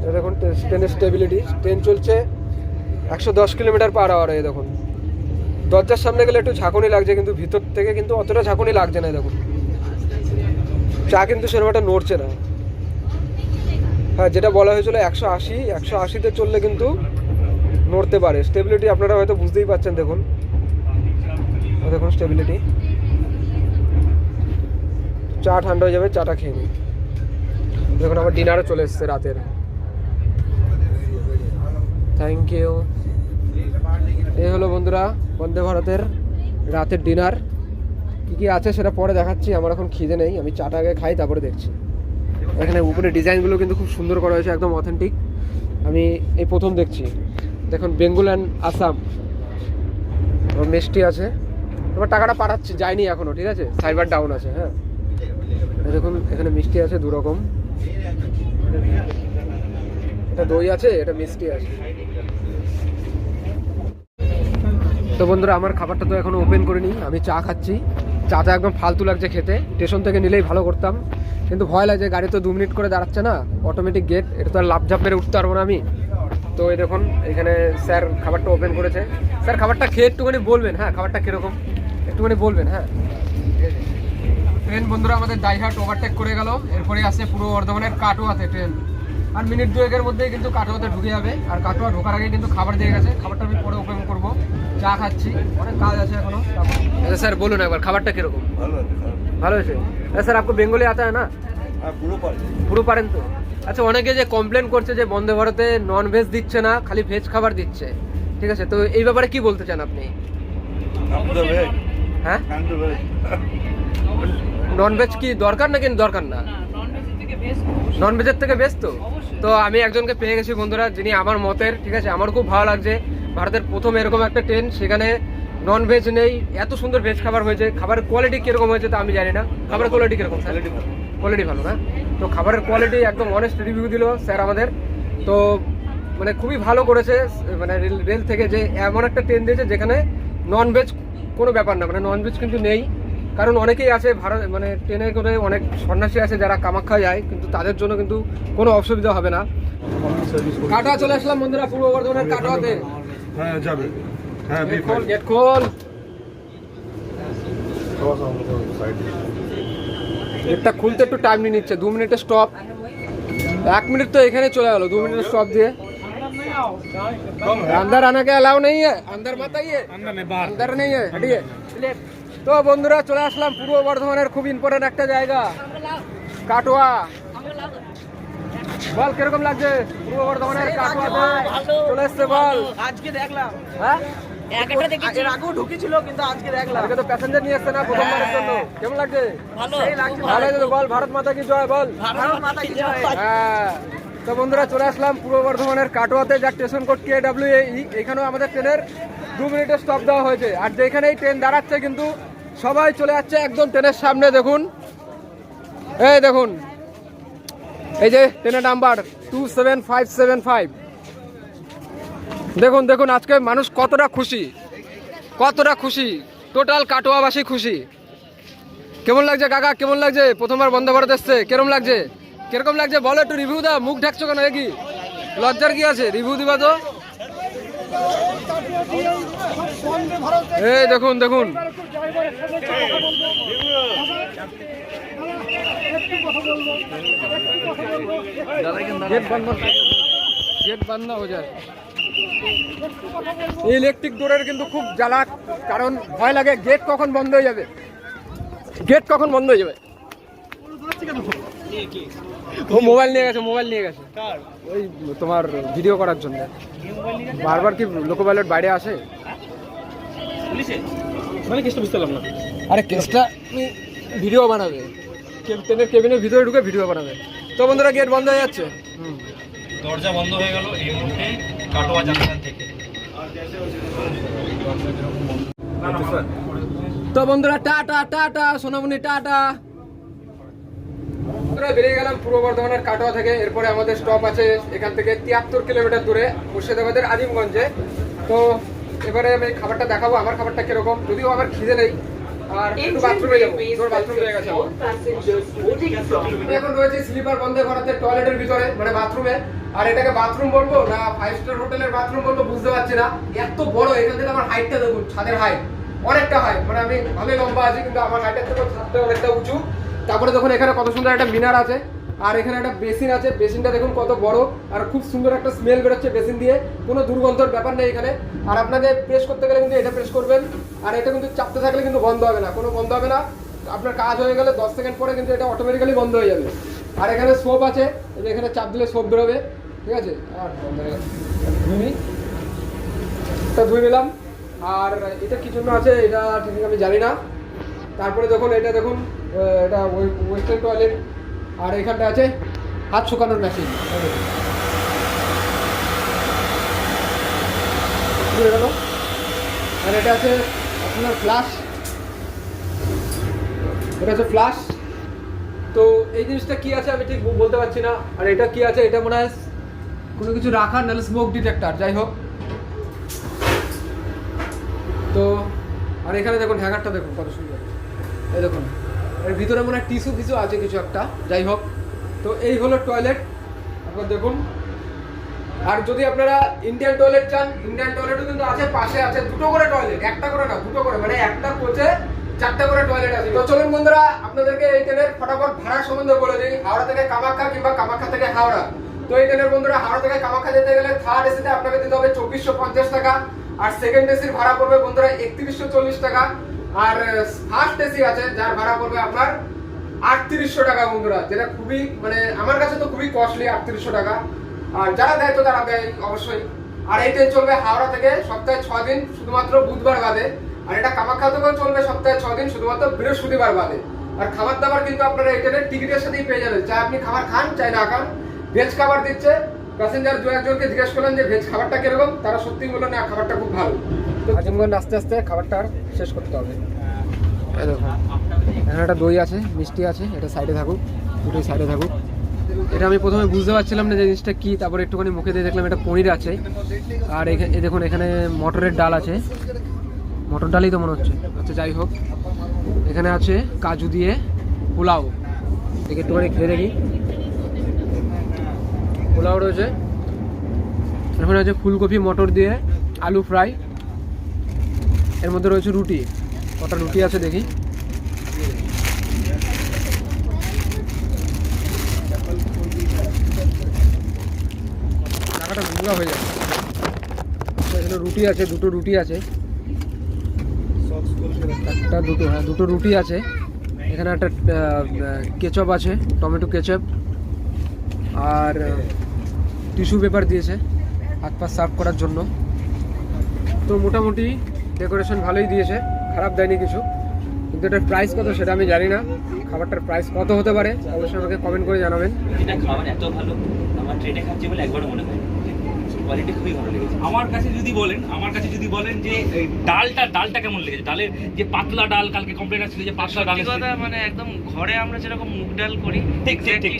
এই দেখুন ট্রেনের স্টেবিলিটি। ট্রেন চলছে 110 কিলোমিটার পার আওয়ার। এই দেখুন দরজার সামনে গেলে একটু ঝাঁকুনি লাগছে, কিন্তু ভিতর থেকে কিন্তু অতটা ঝাঁকুনি লাগছে না। দেখুন চা কিন্তু সেরকম একটা নড়ছে না। হ্যাঁ যেটা বলা হয়েছিল 180-180তে চললে কিন্তু নড়তে পারে। স্টেবিলিটি আপনারা হয়তো বুঝতেই পারছেন, দেখুন দেখুন স্টেবিলিটি। চা ঠান্ডা হয়ে যাবে, চাটা খেয়ে নিই। দেখুন আমার ডিনারও চলে এসছে রাতের। Thank you. এই হলো বন্ধুরা বন্দে ভারতের রাতের ডিনার। কী কী আছে সেটা পরে দেখাচ্ছি, আমার এখন খিদে নেই, আমি চাটা আগে খাই তারপরে দেখছি। এখানে উপরে ডিজাইনগুলো কিন্তু খুব সুন্দর করা হয়েছে, একদম অথেন্টিক। আমি এই প্রথম দেখছি। দেখুন বেঙ্গল অ্যান্ড আসাম মিষ্টি আছে। এবার টাকাটা পাঠাচ্ছি, যায়নি এখনও, ঠিক আছে, সার্ভার ডাউন আছে। হ্যাঁ দেখুন এখানে মিষ্টি আছে 2 রকম, এটা দই আছে, এটা মিষ্টি আছে। তো বন্ধুরা আমার খাবারটা তো এখনো ওপেন করিনি, আমি চা খাচ্ছি। চাটা একদম ফালতু লাগছে খেতে, স্টেশন থেকে নিলেই ভালো করতাম, কিন্তু ভয় লাগছে, গাড়ি তো 2 মিনিট করে দাঁড়াচ্ছে না, অটোমেটিক গেট, এটা তো আর লাফঝাপ মেরে উঠতে পারবো না আমি। তো এই দেখুন এখানে স্যার খাবারটা ওপেন করেছে। স্যার খাবারটা খেয়ে একটুখানি বলবেন, হ্যাঁ খাবারটা কীরকম একটুখানি বলবেন। হ্যাঁ ট্রেন বন্ধুরা আমাদের দাইহাট ওভারটেক করে গেল, এরপরে আসছে পূর্ব বর্ধমানের কাটোয়াতে ট্রেন। আর মিনিট 2-1-এর মধ্যেই কিন্তু কাটোয়াতে ঢুকে যাবে। আর কাটোয়া ঢোকার আগে কিন্তু খাবার দিয়ে গেছে, খাবারটা আমি পরে ওপেন করবো। চা খাচ্ছি, অনেক কাজ আছে এখনো। আচ্ছা স্যার বলুন একবার খাবারটা কিরকম? ভালো হয়েছে। স্যার আপনি বেঙ্গলি আতা है ना? পুরো পারেন তো? আচ্ছা অনেকে যে কমপ্লেন করছে যে বন্দে ভারতে নন ভেজ দিচ্ছে না, খালি ভেজ খাবার দিচ্ছে, ঠিক আছে, তো এই ব্যাপারে কি বলতে চান আপনি? হ্যাঁ নন ভেজ কি দরকার নাকি দরকার না? নন ভেজের থেকে বেশ। তো আমি একজনকে পেয়ে গেছি বন্ধুরা, যিনি আমার মতের, ঠিক আছে, আমার খুব ভালো লাগছে। ভারতের প্রথম এরকম একটা ট্রেন, সেখানে নন ভেজ নেই, এত সুন্দর ভেজ খাবার হয়েছে। খাবারের কোয়ালিটি কীরকম হয়েছে তা আমি জানি না, খাবারের কোয়ালিটি কীরকম? কোয়ালিটি ভালো না? তো খাবারের কোয়ালিটি একদম অনেস্ট রিভিউ দিল স্যার আমাদের। তো মানে খুবই ভালো করেছে, মানে রেল থেকে যে এমন একটা ট্রেন দিয়েছে যেখানে নন ভেজ কোনো ব্যাপার না, মানে নন ভেজ কিন্তু নেই। কারণ অনেকেই আছে ভারত মানে ট্রেনে করে অনেক সন্ন্যাসী আছে যারা কামাখ্যা যায়, কিন্তু তাদের জন্য কিন্তু কোনো অসুবিধা হবে না। কাটোয়া চলে আসলাম বন্ধুরা, পূর্ব বর্ধমানের কাটোয়াতে। হ্যাঁ যাবে, হ্যাঁ গেট খোল। গেটটা খুলতে একটু টাইম নিয়ে নিচ্ছে, 2 মিনিটের স্টপ। 1 মিনিট তো এখানে চলে গেল, 2 মিনিটের স্টপ দিয়ে। अंदर आने के अलाउ नहीं है, अंदर मत आइए, अंदर नहीं है, हटिए। তো বন্ধুরা চলে আসলাম পূর্ব বর্ধমানের খুব ইম্পর্টেন্ট একটা জায়গা কাটোয়া। বল কিরকম লাগছে পূর্ব বর্ধমানের কাটোয়াতে চলে এসছে? বল আজকে দেখলাম, হ্যাঁ একটা দেখেছি, এর আগেও ঢুকেছিল, কিন্তু আজকে দেখলাম। আজকে তো প্যাসেঞ্জার নিয়ে এসছে না প্রথমবারের জন্য, কেমন লাগছে? ভালো লাগছে, ভালো লাগছে তো? বল ভারত মাতা কি জয় বল। ভারত মাতা কি জয়। হ্যাঁ, তো বন্ধুরা চলে আসলাম পূর্ব বর্ধমানের কাটোয়াতে, যার স্টেশন কোড KWAE। এখানেও আমাদের ট্রেনের 2 মিনিটের স্টপ দেওয়া হয়েছে। আর যেখানেই ট্রেন দাঁড়াচ্ছে কিন্তু সবাই চলে যাচ্ছে একদম ট্রেনের সামনে। দেখুন, এই দেখুন, এই যে ট্রেনের নাম্বার 27575। দেখুন দেখুন আজকে মানুষ কতটা খুশি, কতটা খুশি, টোটাল কাটোয়াবাসী খুশি। কেমন লাগছে কাকা, কেমন লাগছে? প্রথমবার বন্দে ভারত এসছে, কেরম লাগছে? কিরকম লাগছে বলো, একটু রিভিউ দাও। মুখ ঢাকছো কেন? কি লজ্জার কি আছে? রিভিউ দিবা তো। এই দেখুন দেখুন, গেট বন্ধ হয়ে যায়। ইলেকট্রিক ডোরের কিন্তু খুব জ্বালা, কারণ ভয় লাগে গেট কখন বন্ধ হয়ে যাবে, গেট কখন বন্ধ হয়ে যাবে। ও মোবাইল নিয়ে গেছে, মোবাইল নিয়ে গেছে ওই তোমার ভিডিও করার জন্য। বারবার কি লোকো পাইলট বাইরে আসে? মানে কেসটা বুঝতে পারলাম না। আরে কেসটা ভিডিও বানাবে, ট্রেনের কেবিনের ভিতরে ঢুকে ভিডিও বানাবে। তো বন্ধুরা গেট বন্ধ হয়ে যাচ্ছে, দরজা বন্ধ হয়ে গেল এই মুহূর্তে কাটোয়া জাংশন থেকে। তো বন্ধুরা টাটা টাটা, সোনামণি টাটা। বন্ধুরা বেরিয়ে গেলাম পূর্ব বর্ধমানের কাটোয়া থেকে। এরপরে আমাদের স্টপ আছে এখান থেকে 73 কিলোমিটার দূরে মুর্শিদাবাদের আজিমগঞ্জে। তো এবারে আমি খাবারটা দেখাবো, আমার খাবারটা কিরকম, যদিও আমার খিদে নেই। আর একটু বাথরুমে যাবো, বাথরুম হয়ে গেছে। আমি এখন রয়েছে স্লিপার বন্দে ভারতের টয়লেটের ভিতরে, মানে বাথরুমে। আর এটাকে বাথরুম বলবো না 5 স্টার হোটেলের বাথরুম বলবো বুঝতে পারছি না। এত বড়, এখান থেকে আমার হাইটটা দেখুন, ছাদের হাইট অনেকটা হাইট, মানে আমি ভালোই লম্বা আছি কিন্তু আমার হাইটের থেকে ছাদটা অনেকটা উঁচু। তারপরে দেখুন এখানে কত সুন্দর একটা মিনার আছে, আর এখানে একটা বেসিন আছে। বেসিনটা দেখুন কত বড়, আর খুব সুন্দর একটা স্মেল বেরোচ্ছে বেসিন দিয়ে, কোনো দুর্গন্ধের ব্যাপার নেই এখানে। আর আপনাকে প্রেস করতে গেলে কিন্তু এটা প্রেস করবেন, আর এটা কিন্তু চাপতে থাকলে কিন্তু বন্ধ হবে না, কোনো বন্ধ হবে না। আপনার কাজ হয়ে গেলে 10 সেকেন্ড পরে কিন্তু এটা অটোমেটিক্যালি বন্ধ হয়ে যাবে। আর এখানে সোপ আছে, এখানে চাপ দিলে সোপ বেরোবে, ঠিক আছে। আর বন্ধ হয়ে গেছে, ধুয়ে নিলাম। আর এটা কি জন্য আছে এটা ঠিক আমি জানি না। তারপরে দেখুন এটা দেখুন, এটা ওয়েস্টার্ন টয়লেট। আর এখানটা আছে হাত শুকানোর মেশিন। আর এটা আছে আপনার ফ্লাশ, এটা হচ্ছে ফ্লাশ। তো এই জিনিসটা কি আছে আমি ঠিক বলতে পারছি না। আর এটা কি আছে, এটা মনে হয় কোনো কিছু রাখার, নাহলে স্মোক ডিটেক্টর, যাই হোক। তো আর এখানে দেখুন হ্যাঙ্গারটা দেখুন কত সুন্দর, এই দেখুন এর ভিতরে মনে হয় টিস্যু ফিস্যু আছে কিছু একটা, যাই হোক। তো এই হলো টয়লেট, আপনার দেখুন। আর যদি আপনারা ইন্ডিয়ান টয়লেট চান, ইন্ডিয়ান টয়লেটও কিন্তু আছে, পাশে আছে 2টো করে টয়লেট, একটা করে না 2টো করে, মানে একটা কোচে 4টা করে টয়লেট আছে। তো চলুন বন্ধুরা আপনাদেরকে এই ট্রেনের ফটাফট ভাড়া সম্বন্ধে বলে দিই। হাওড়া থেকে কামাখ্যা কিংবা কামাখ্যা থেকে হাওড়া। তো এই ট্রেনের বন্ধুরা হাওড়া থেকে কামাখ্যা যেতে গেলে থার্ড এসিতে আপনাকে দিতে হবে 2450 টাকা। আর সেকেন্ড এসির ভাড়া পড়বে বন্ধুরা 3140 টাকা। আর ফার্স্ট এসি আছে যার ভাড়া পড়বে আপনার 3800 টাকা বন্ধুরা, যেটা খুবই মানে আমার কাছে তো খুবই কস্টলি 3800 টাকা। আর যারা দেয় তো তারা দেয় অবশ্যই। আর এই ট্রেন চলবে হাওড়া থেকে সপ্তাহে 6 দিন, শুধুমাত্র বুধবার বাদে। আর এটা কামাখ্যা থেকেও চলবে সপ্তাহে 6 দিন, শুধুমাত্র বৃহস্পতিবার বাদে। আর খাবার দাবার কিন্তু আপনারা এই ট্রেনের টিকিটের সাথেই পেয়ে যাবেন, চাই আপনি খাবার খান চাই না খান। ভেজ খাবার দিচ্ছে, প্যাসেঞ্জার 2-1জনকে জিজ্ঞেস করলেন যে ভেজ খাবারটা কিরকম, তারা সত্যিই বললো না খাবারটা খুব ভালো। তো আজিমগঞ্জ আস্তে আস্তে খাবারটা শেষ করতে হবে। এই দেখুন এখানে একটা দই আছে, মিষ্টি আছে, এটা সাইডে থাকুক, দুটোই সাইডে থাকুক। এটা আমি প্রথমে বুঝতে পারছিলাম না যে জিনিসটা কি, তারপরে একটুখানি মুখে দিয়ে দেখলাম এটা পনির আছে। আর এই দেখুন এখানে মটরের ডাল আছে, মটর ডালই তো মনে হচ্ছে। আচ্ছা যাই হোক, এখানে আছে কাজু দিয়ে পোলাও, দেখে একটুখানি খেয়ে দেখি। পোলাও রয়েছে, এখানে আছে ফুলকপি মটর দিয়ে আলু ফ্রাই, এর মধ্যে রয়েছে রুটি। কটা রুটি আছে দেখি। টাকাটা গুঁড়া হয়ে যাচ্ছে। এখানে রুটি আছে, দুটো রুটি আছে, একটা দুটো, হ্যাঁ দুটো রুটি আছে। এখানে একটা কেচাপ আছে, টমেটো কেচাপ, আর টিস্যু পেপার দিয়েছে হাত পা সার্ভ করার জন্য। তো মোটামুটি ডেকোরেশন ভালোই দিয়েছে, খারাপ দেয়নি কিছু। কিন্তু এটার প্রাইস কত সেটা আমি জানি না। খাবারটার প্রাইস কত হতে পারে অবশ্যই আমাকে কমেন্ট করে জানাবেন। এটা খাবার এত ভালো, আমার ট্রেনে খাচ্ছি বলে একবারও মনে হয় কোয়ালিটি খুবই ভালো লেগেছে। আমার কাছে যদি বলেন যে এই ডালটা কেমন লেগেছে, ডালের যে পাতলা ডাল, কালকে কমপ্লেন আসছিল যে পাতলা ডাল, সত্যি কথা মানে একদম ঘরে আমরা যেরকম মুগ ডাল করি ঠিক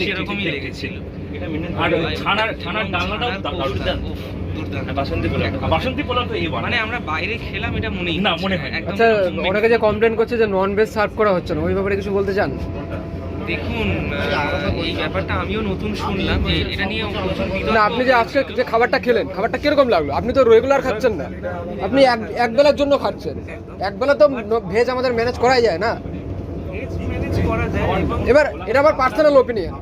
সেরকমই লেগেছিল। এটা মেনে আর ছানার ডালনাটাও দুর্দান্ত। বাসন্তী পোলাও তো এই মানে আমরা বাইরে খেলাম এটা মনেই না, মনে হয় না। একদম আচ্ছা, homemade। অনেকে যে কমপ্লেন করছে যে নন ভেজ সার্ভ করা হচ্ছে না, ওই ব্যাপারে কিছু বলতে চান? দেখুন এই ব্যাপারটা আমিও নতুন শুনলাম, এটা নিয়ে প্রচুর বিতর্ক। না, আপনি যে আজকে যে খাবারটা খেলেন, খাবারটা কিরকম লাগলো? আপনি তো রেগুলার খাচ্ছেন না, আপনি এক বেলার জন্য খাচ্ছেন। এক বেলা তো ভেজ আমাদের ম্যানেজ করাই যায় না। ভেজ ম্যানেজ করা যায় এবং এবার এটা আমার পার্সোনাল ওপিনিয়ন,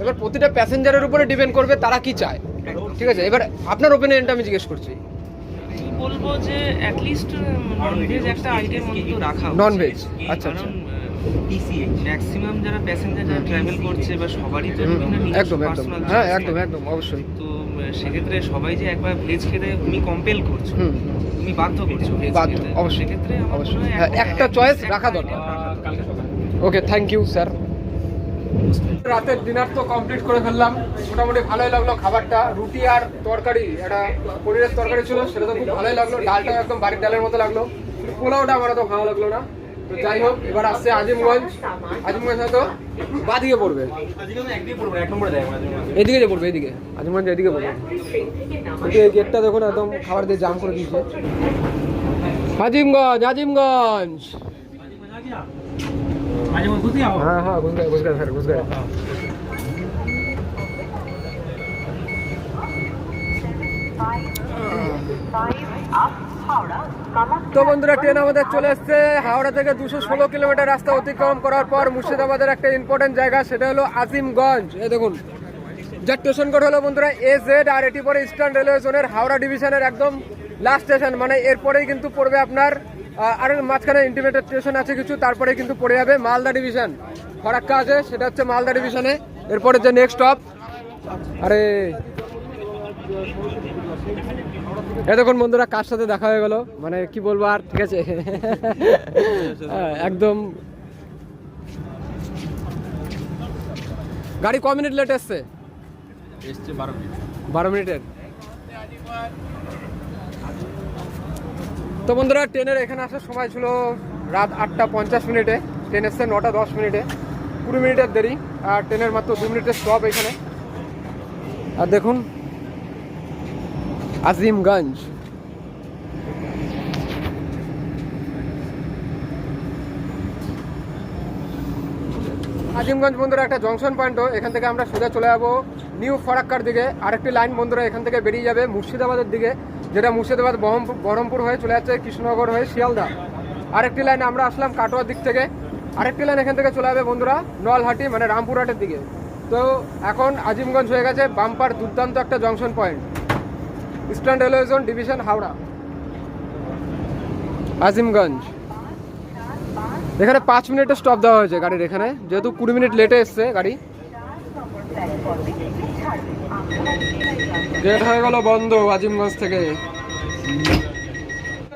এবার প্রতিটা প্যাসেঞ্জারের উপরে ডিপেন্ড করবে তারা কি চায়, ঠিক আছে? এবার আপনার ওপিনিয়নটা আমি জিজ্ঞেস করছি। আমি বলবো যে অ্যাটলিস্ট নন ভেজ একটা আইটেম অন্তত রাখা উচিত। Non-veg, আচ্ছা, কারণ ম্যাক্সিমাম যারা প্যাসেঞ্জার যারা ট্রাভেল করছে বা সবারই তো বিভিন্ন নিজস্ব একদম একদম, personal হ্যাঁ choice একদম থাকে। একদম, অবশ্যই। তো সেক্ষেত্রে সবাই যে একবার ভেজ খেতে তুমি কম্পেল করছো, হুম, তুমি বাধ্য করছো ভেজ বাধ্য, খেতে, অবশ্যই, সেক্ষেত্রে আমার অবশ্যই। মনে হয় হ্যাঁ, একটা choice রাখা দরকার। ওকে, থ্যাংক ইউ স্যার। রাতের ডিনার তো কমপ্লিট করে ফেললাম, মোটামুটি ভালোই লাগলো খাবারটা। রুটি আর তরকারি, একটা পনিরের তরকারি ছিল, সেটা তো খুব ভালোই লাগলো। ডালটাও একদম বাড়ির ডালের মতো লাগলো, কিন্তু পোলাওটা আমার তো ভালো লাগলো না। তো যাই হোক, এবার আসছে আজিমগঞ্জ। আজিমগঞ্জ হয়তো বাদিকে পড়বে, এদিকে যে পড়বে, এদিকে আজিমগঞ্জ এদিকে পড়বে। এই গেটটা দেখুন একদম খাবার দিয়ে জাম করে দিয়েছে। আজিমগঞ্জ, আজিমগঞ্জ। हाँ हाँ, घुस गए सर, घुस गए। তো বন্ধুরা, ট্রেন আমাদের চলে এসছে। হাওড়া থেকে 216 কিলোমিটার রাস্তা অতিক্রম করার পর মুর্শিদাবাদের একটা ইম্পর্টেন্ট জায়গা, সেটা হলো আজিমগঞ্জ। এই দেখুন, যার স্টেশন কোড হলো বন্ধুরা AZ, আর এটি পরে ইস্টার্ন রেলওয়ে জোনের হাওড়া ডিভিশনের একদম লাস্ট স্টেশন। মানে এরপরেই কিন্তু পড়বে আপনার আর মাঝখানে ইন্টিমেটেড স্টেশন আছে কিছু, তারপরে কিন্তু পড়ে যাবে মালদা ডিভিশন। ফরাক্কা আছে, সেটা হচ্ছে মালদা ডিভিশনে। এরপরে যে নেক্সট স্টপ, আরে এ দেখুন বন্ধুরা, কার সাথে দেখা হয়ে গেল, মানে কি বলবো আর, ঠিক আছে। একদম গাড়ি ক মিনিট লেট এসছে? 12 মিনিটের। তো বন্ধুরা, ট্রেনের এখানে আসার সময় ছিল রাত 8টা 50 মিনিটে, ট্রেন এসছে 9টা 10 মিনিটে, 20 মিনিটের দেরি। আর ট্রেনের মাত্র 2 মিনিটের স্টপ এখানে। আর দেখুন আজিমগঞ্জ। আজিমগঞ্জ বন্ধুরা একটা জংশন পয়েন্টও, এখান থেকে আমরা সোজা চলে যাবো নিউ ফরাক্কার দিকে। আরেকটি লাইন বন্ধুরা এখান থেকে বেরিয়ে যাবে মুর্শিদাবাদের দিকে, যেটা মুর্শিদাবাদ বহরমপুর হয়ে চলে যাচ্ছে কৃষ্ণনগর হয়ে শিয়ালদা। আরেকটি লাইন আমরা আসলাম কাটোয়ার দিক থেকে, আরেকটি লাইন এখান থেকে চলে যাবে বন্ধুরা নলহাটি মানে রামপুরহাটের দিকে। তো এখন আজিমগঞ্জ হয়ে গেছে বাম্পার দুর্দান্ত একটা junction point, eastern railway zone division Howrah. Azimganj এখানে 5 মিনিটের স্টপ দেওয়া হয়েছে গাড়ির এখানে, যেহেতু 20 মিনিট লেটে এসছে গাড়ি। গেট হয়ে গেল বন্ধ আজিমগঞ্জ থেকে।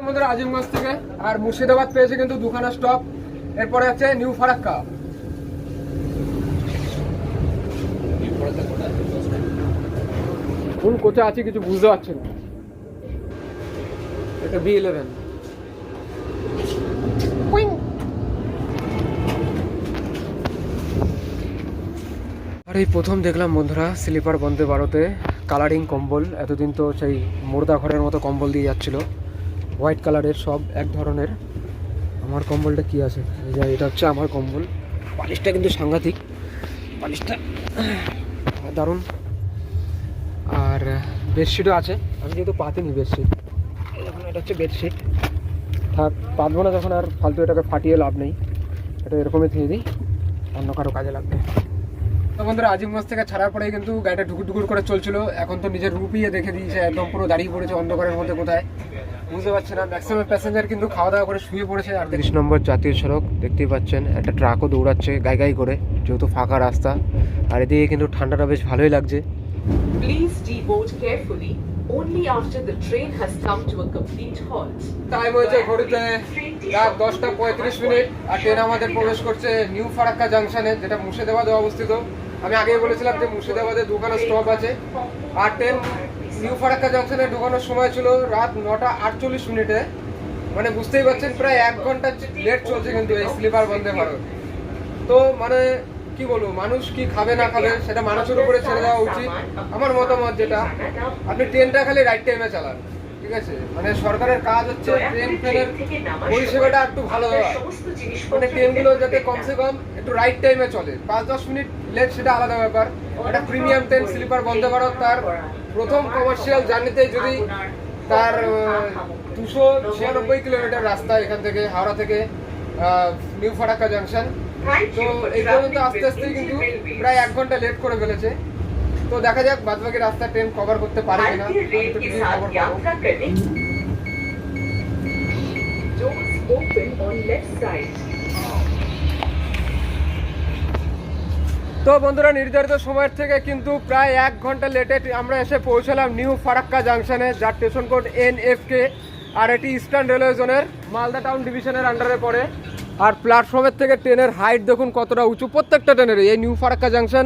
বন্ধুরা আজিমগঞ্জ থেকে আর মুর্শিদাবাদ পেয়েছে কিন্তু দুখানা স্টপ, এরপরে আছে নিউ ফারাক্কা। কোন কোচে আছি কিছু বুঝতে পারছি না। এটা B11। আর এই প্রথম দেখলাম বন্ধুরা স্লিপার বন্দে ভারতে কালারিং কম্বল। এতদিন তো সেই মোর্দা ঘরের মতো কম্বল দিয়ে যাচ্ছিল, হোয়াইট কালারের সব এক ধরনের। আমার কম্বলটা কি আছে, এই যে এটা হচ্ছে আমার কম্বল। পালিশটা কিন্তু সাংঘাতিক, পালিশটা দারুণ। আর বেডশিটও আছে, আমি যেহেতু পাতিনি বেডশিট, এখন এটা হচ্ছে বেডশিট। থাক, পাতবো না যখন আর ফালতু এটাকে ফাটিয়ে লাভ নেই, এটা এরকমই থেকে দিই, অন্য কারো কাজে লাগবে। তো বন্ধুরা আজিমগঞ্জ থেকে ছাড়ার পরেই কিন্তু গাড়িটা ঢুকুর করে চলছিল। এখন তো নিজের রূপিয়ে দেখে দিয়েছে, একদম পুরো দাঁড়িয়ে পড়েছে অন্ধকারের মধ্যে কোথায় বুঝতে পারছে না। ম্যাক্সিমাম প্যাসেঞ্জার কিন্তু খাওয়া দাওয়া করে শুয়ে পড়েছে। আর 30 নম্বর জাতীয় সড়ক দেখতেই পাচ্ছেন, একটা ট্রাকও দৌড়াচ্ছে গাই করে, যেহেতু ফাঁকা রাস্তা। আর এদিকে কিন্তু ঠান্ডাটা বেশ ভালোই লাগছে। Please deboard carefully only after the train has come to a complete halt. Time হয়েছে ঘড়িতে রাত 10:35 আর ট্রেন আমাদের প্রবেশ করছে নিউ ফারাক্কা জাংশনে, যেটা মুর্শিদাবাদে অবস্থিত। আমি আগেই বলেছিলাম যে মুর্শিদাবাদে দুখানা স্টপ আছে। আর ট্রেন নিউ ফারাক্কা জাংশনে ঢোকানোর সময় ছিল রাত 9:48। মানে বুঝতেই পারছেন প্রায় 1 ঘন্টা লেট চলছে কিন্তু এই স্লিপার বন্দে ভারত। তো মানে কি বলবো, মানুষ কি খাবে না খাবে সেটা মানুষের উপরে ছেড়ে দেওয়া উচিত। আমার মতামত যেটা, আপনি ট্রেনটা খালি রাইট টাইমে চালান, ঠিক আছে? মানে সরকারের কাজ হচ্ছে ট্রেন ফ্রেনের পরিষেবাটা একটু ভালো দেওয়া, মানে ট্রেনগুলো যাতে কমসে কম একটু রাইট টাইমে চলে। 5-10 মিনিট লেট সেটা আলাদা ব্যাপার। একটা premium train sleeper Vande Bharat তার প্রথম কমার্শিয়াল জার্নিতে যদি তার 296 কিলোমিটার রাস্তা এখান থেকে হাওড়া থেকে নিউ ফারাক্কা জাংশন, তো এই পর্যন্ত আস্তে আস্তে কিন্তু প্রায় 1 ঘন্টা লেট করে ফেলেছে। তো দেখা যাক বাদবাকি রাস্তা ট্রেন কভার করতে পারে কিনা। Doors open on left side. তো বন্ধুরা নির্ধারিত সময়ের থেকে কিন্তু প্রায় 1 ঘন্টা লেটে আমরা এসে পৌঁছালাম নিউ ফারাক্কা জাংশনে, যার স্টেশন কোড NFK। আর এটি ইস্টার্ন রেলওয়ে জোনের মালদা টাউন ডিভিশনের আন্ডারে পড়ে। আর প্ল্যাটফর্মের থেকে ট্রেনের হাইট দেখুন কতটা উঁচু প্রত্যেকটা ট্রেনের। এই নিউ ফারাক্কা জাংশন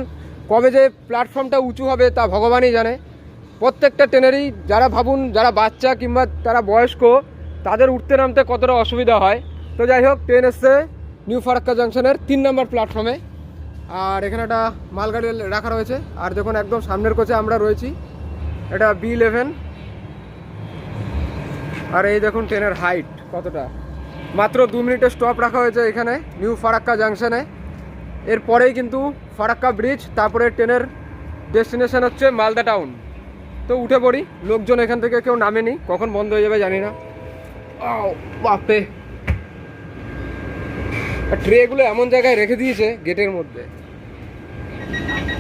কবে যে প্ল্যাটফর্মটা উঁচু হবে তা ভগবানই জানে। প্রত্যেকটা ট্রেনেরই যারা ভাবুন, যারা বাচ্চা কিংবা যারা বয়স্ক, তাদের উঠতে নামতে কতটা অসুবিধা হয়। তো যাই হোক, ট্রেন এসছে নিউ ফারাক্কা জাংশনের 3 নম্বর প্ল্যাটফর্মে। আর এখানে একটা মালগাড়ি রাখা রয়েছে। আর দেখুন একদম সামনের কোচে আমরা রয়েছি, এটা B11। আর এই দেখুন ট্রেনের হাইট কতটা। মাত্র 2 মিনিটের স্টপ রাখা হয়েছে এখানে নিউ ফারাক্কা জাংশনে। এরপরেই কিন্তু ফারাক্কা ব্রিজ, তারপরে ট্রেনের ডেস্টিনেশন হচ্ছে মালদা টাউন। তো উঠে পড়ি। লোকজন এখান থেকে কেউ নামেনি, কখন বন্ধ হয়ে যাবে জানি না। বাপে, ট্রেগুলো এমন জায়গায় রেখে দিয়েছে গেটের মধ্যে।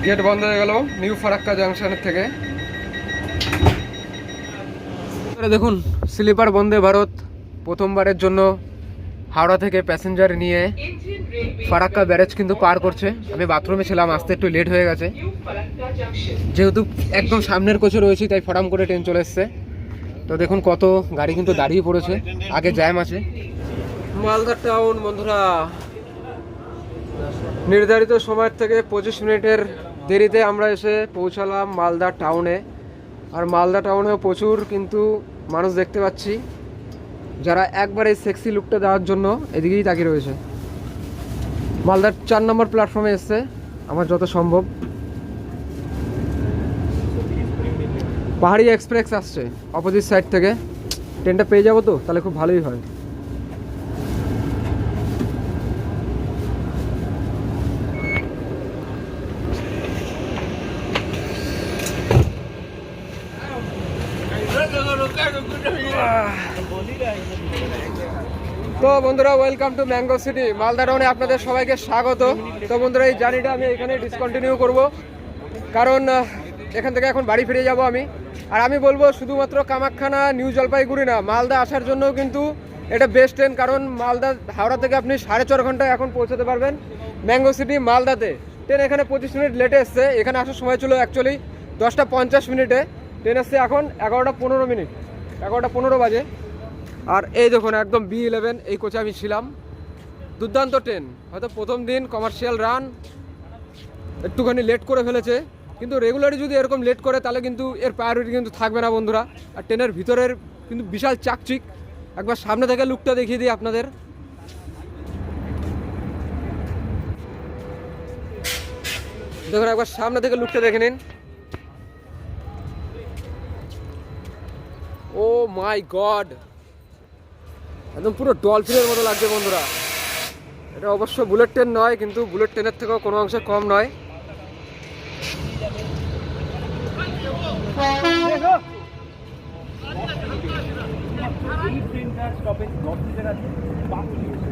গেট বন্ধ হয়ে গেল নিউ ফারাক্কা জাংশনের থেকে। দেখুন স্লিপার বন্দে ভারত প্রথমবারের জন্য হাওড়া থেকে প্যাসেঞ্জার নিয়ে ফারাক্কা ব্যারেজ কিন্তু পার করছে। আমি বাথরুমে ছিলাম, আসতে একটু লেট হয়ে গেছে, যেহেতু একদম সামনের কোচে রয়েছি তাই ফটাম করে ট্রেন চলে এসছে। তো দেখুন কত গাড়ি কিন্তু দাঁড়িয়ে পড়েছে, আগে জ্যাম আছে। মালদা টাউন বন্ধুরা নির্ধারিত সময়ের থেকে 25 মিনিটের দেরিতে আমরা এসে পৌঁছালাম মালদা টাউনে। আর মালদা টাউনেও প্রচুর কিন্তু মানুষ দেখতে পাচ্ছি, যারা একবার এই সেক্সি লুকটা দেওয়ার জন্য এদিকেই তাকিয়ে রয়েছে। মালদার 4 নম্বর প্ল্যাটফর্মে এসছে আমার যত সম্ভব। পাহাড়ি এক্সপ্রেস আসছে অপোজিট সাইড থেকে। ট্রেনটা পেয়ে যাবো তো, তাহলে খুব ভালোই হয়। তো বন্ধুরা welcome to mango city Malda টাউনে, আপনাদের সবাইকে স্বাগত। তো বন্ধুরা এই জার্নিটা আমি এখানে ডিসকন্টিনিউ করব, কারণ এখান থেকে এখন বাড়ি ফিরে যাব আমি। আর আমি বলবো শুধুমাত্র কামাখ্যা না, নিউ জলপাইগুড়ি না, মালদা আসার জন্য কিন্তু এটা বেস্ট ট্রেন। কারণ মালদা হাওড়া থেকে আপনি 4.5 ঘন্টায় এখন পৌঁছাতে পারবেন ম্যাঙ্গো সিটি মালদাতে। ট্রেন এখানে 25 মিনিট লেটে এসছে। এখানে আসার সময় ছিল অ্যাকচুয়ালি 10:50। ট্রেন এসছে এখন 11:15, 11:15 বাজে। আর এই দেখুন একদম B11 এই কোচে আমি ছিলাম। দুর্দান্ত ট্রেন, হয়তো প্রথম দিন কমার্শিয়াল রান একটুখানি লেট করে ফেলেছে, কিন্তু রেগুলারই যদি এরকম লেট করে তাহলে কিন্তু এর প্রায়োরিটি কিন্তু থাকবে না বন্ধুরা। আর ট্রেনের ভিতরের কিন্তু বিশাল চাকচিক। একবার সামনে থেকে লুকটা দেখিয়ে দিই আপনাদের। দেখুন একবার সামনে থেকে লুকটা দেখে নিন। ও মাই গড, একদম পুরো ডলফিনের মতো লাগছে বন্ধুরা। এটা অবশ্য বুলেট ট্রেন নয়, কিন্তু বুলেট ট্রেনের থেকেও কোনো অংশে কম নয়। এই ট্রেনটার স্টপেজ 10 মিনিট আছে, 5 মিনিট।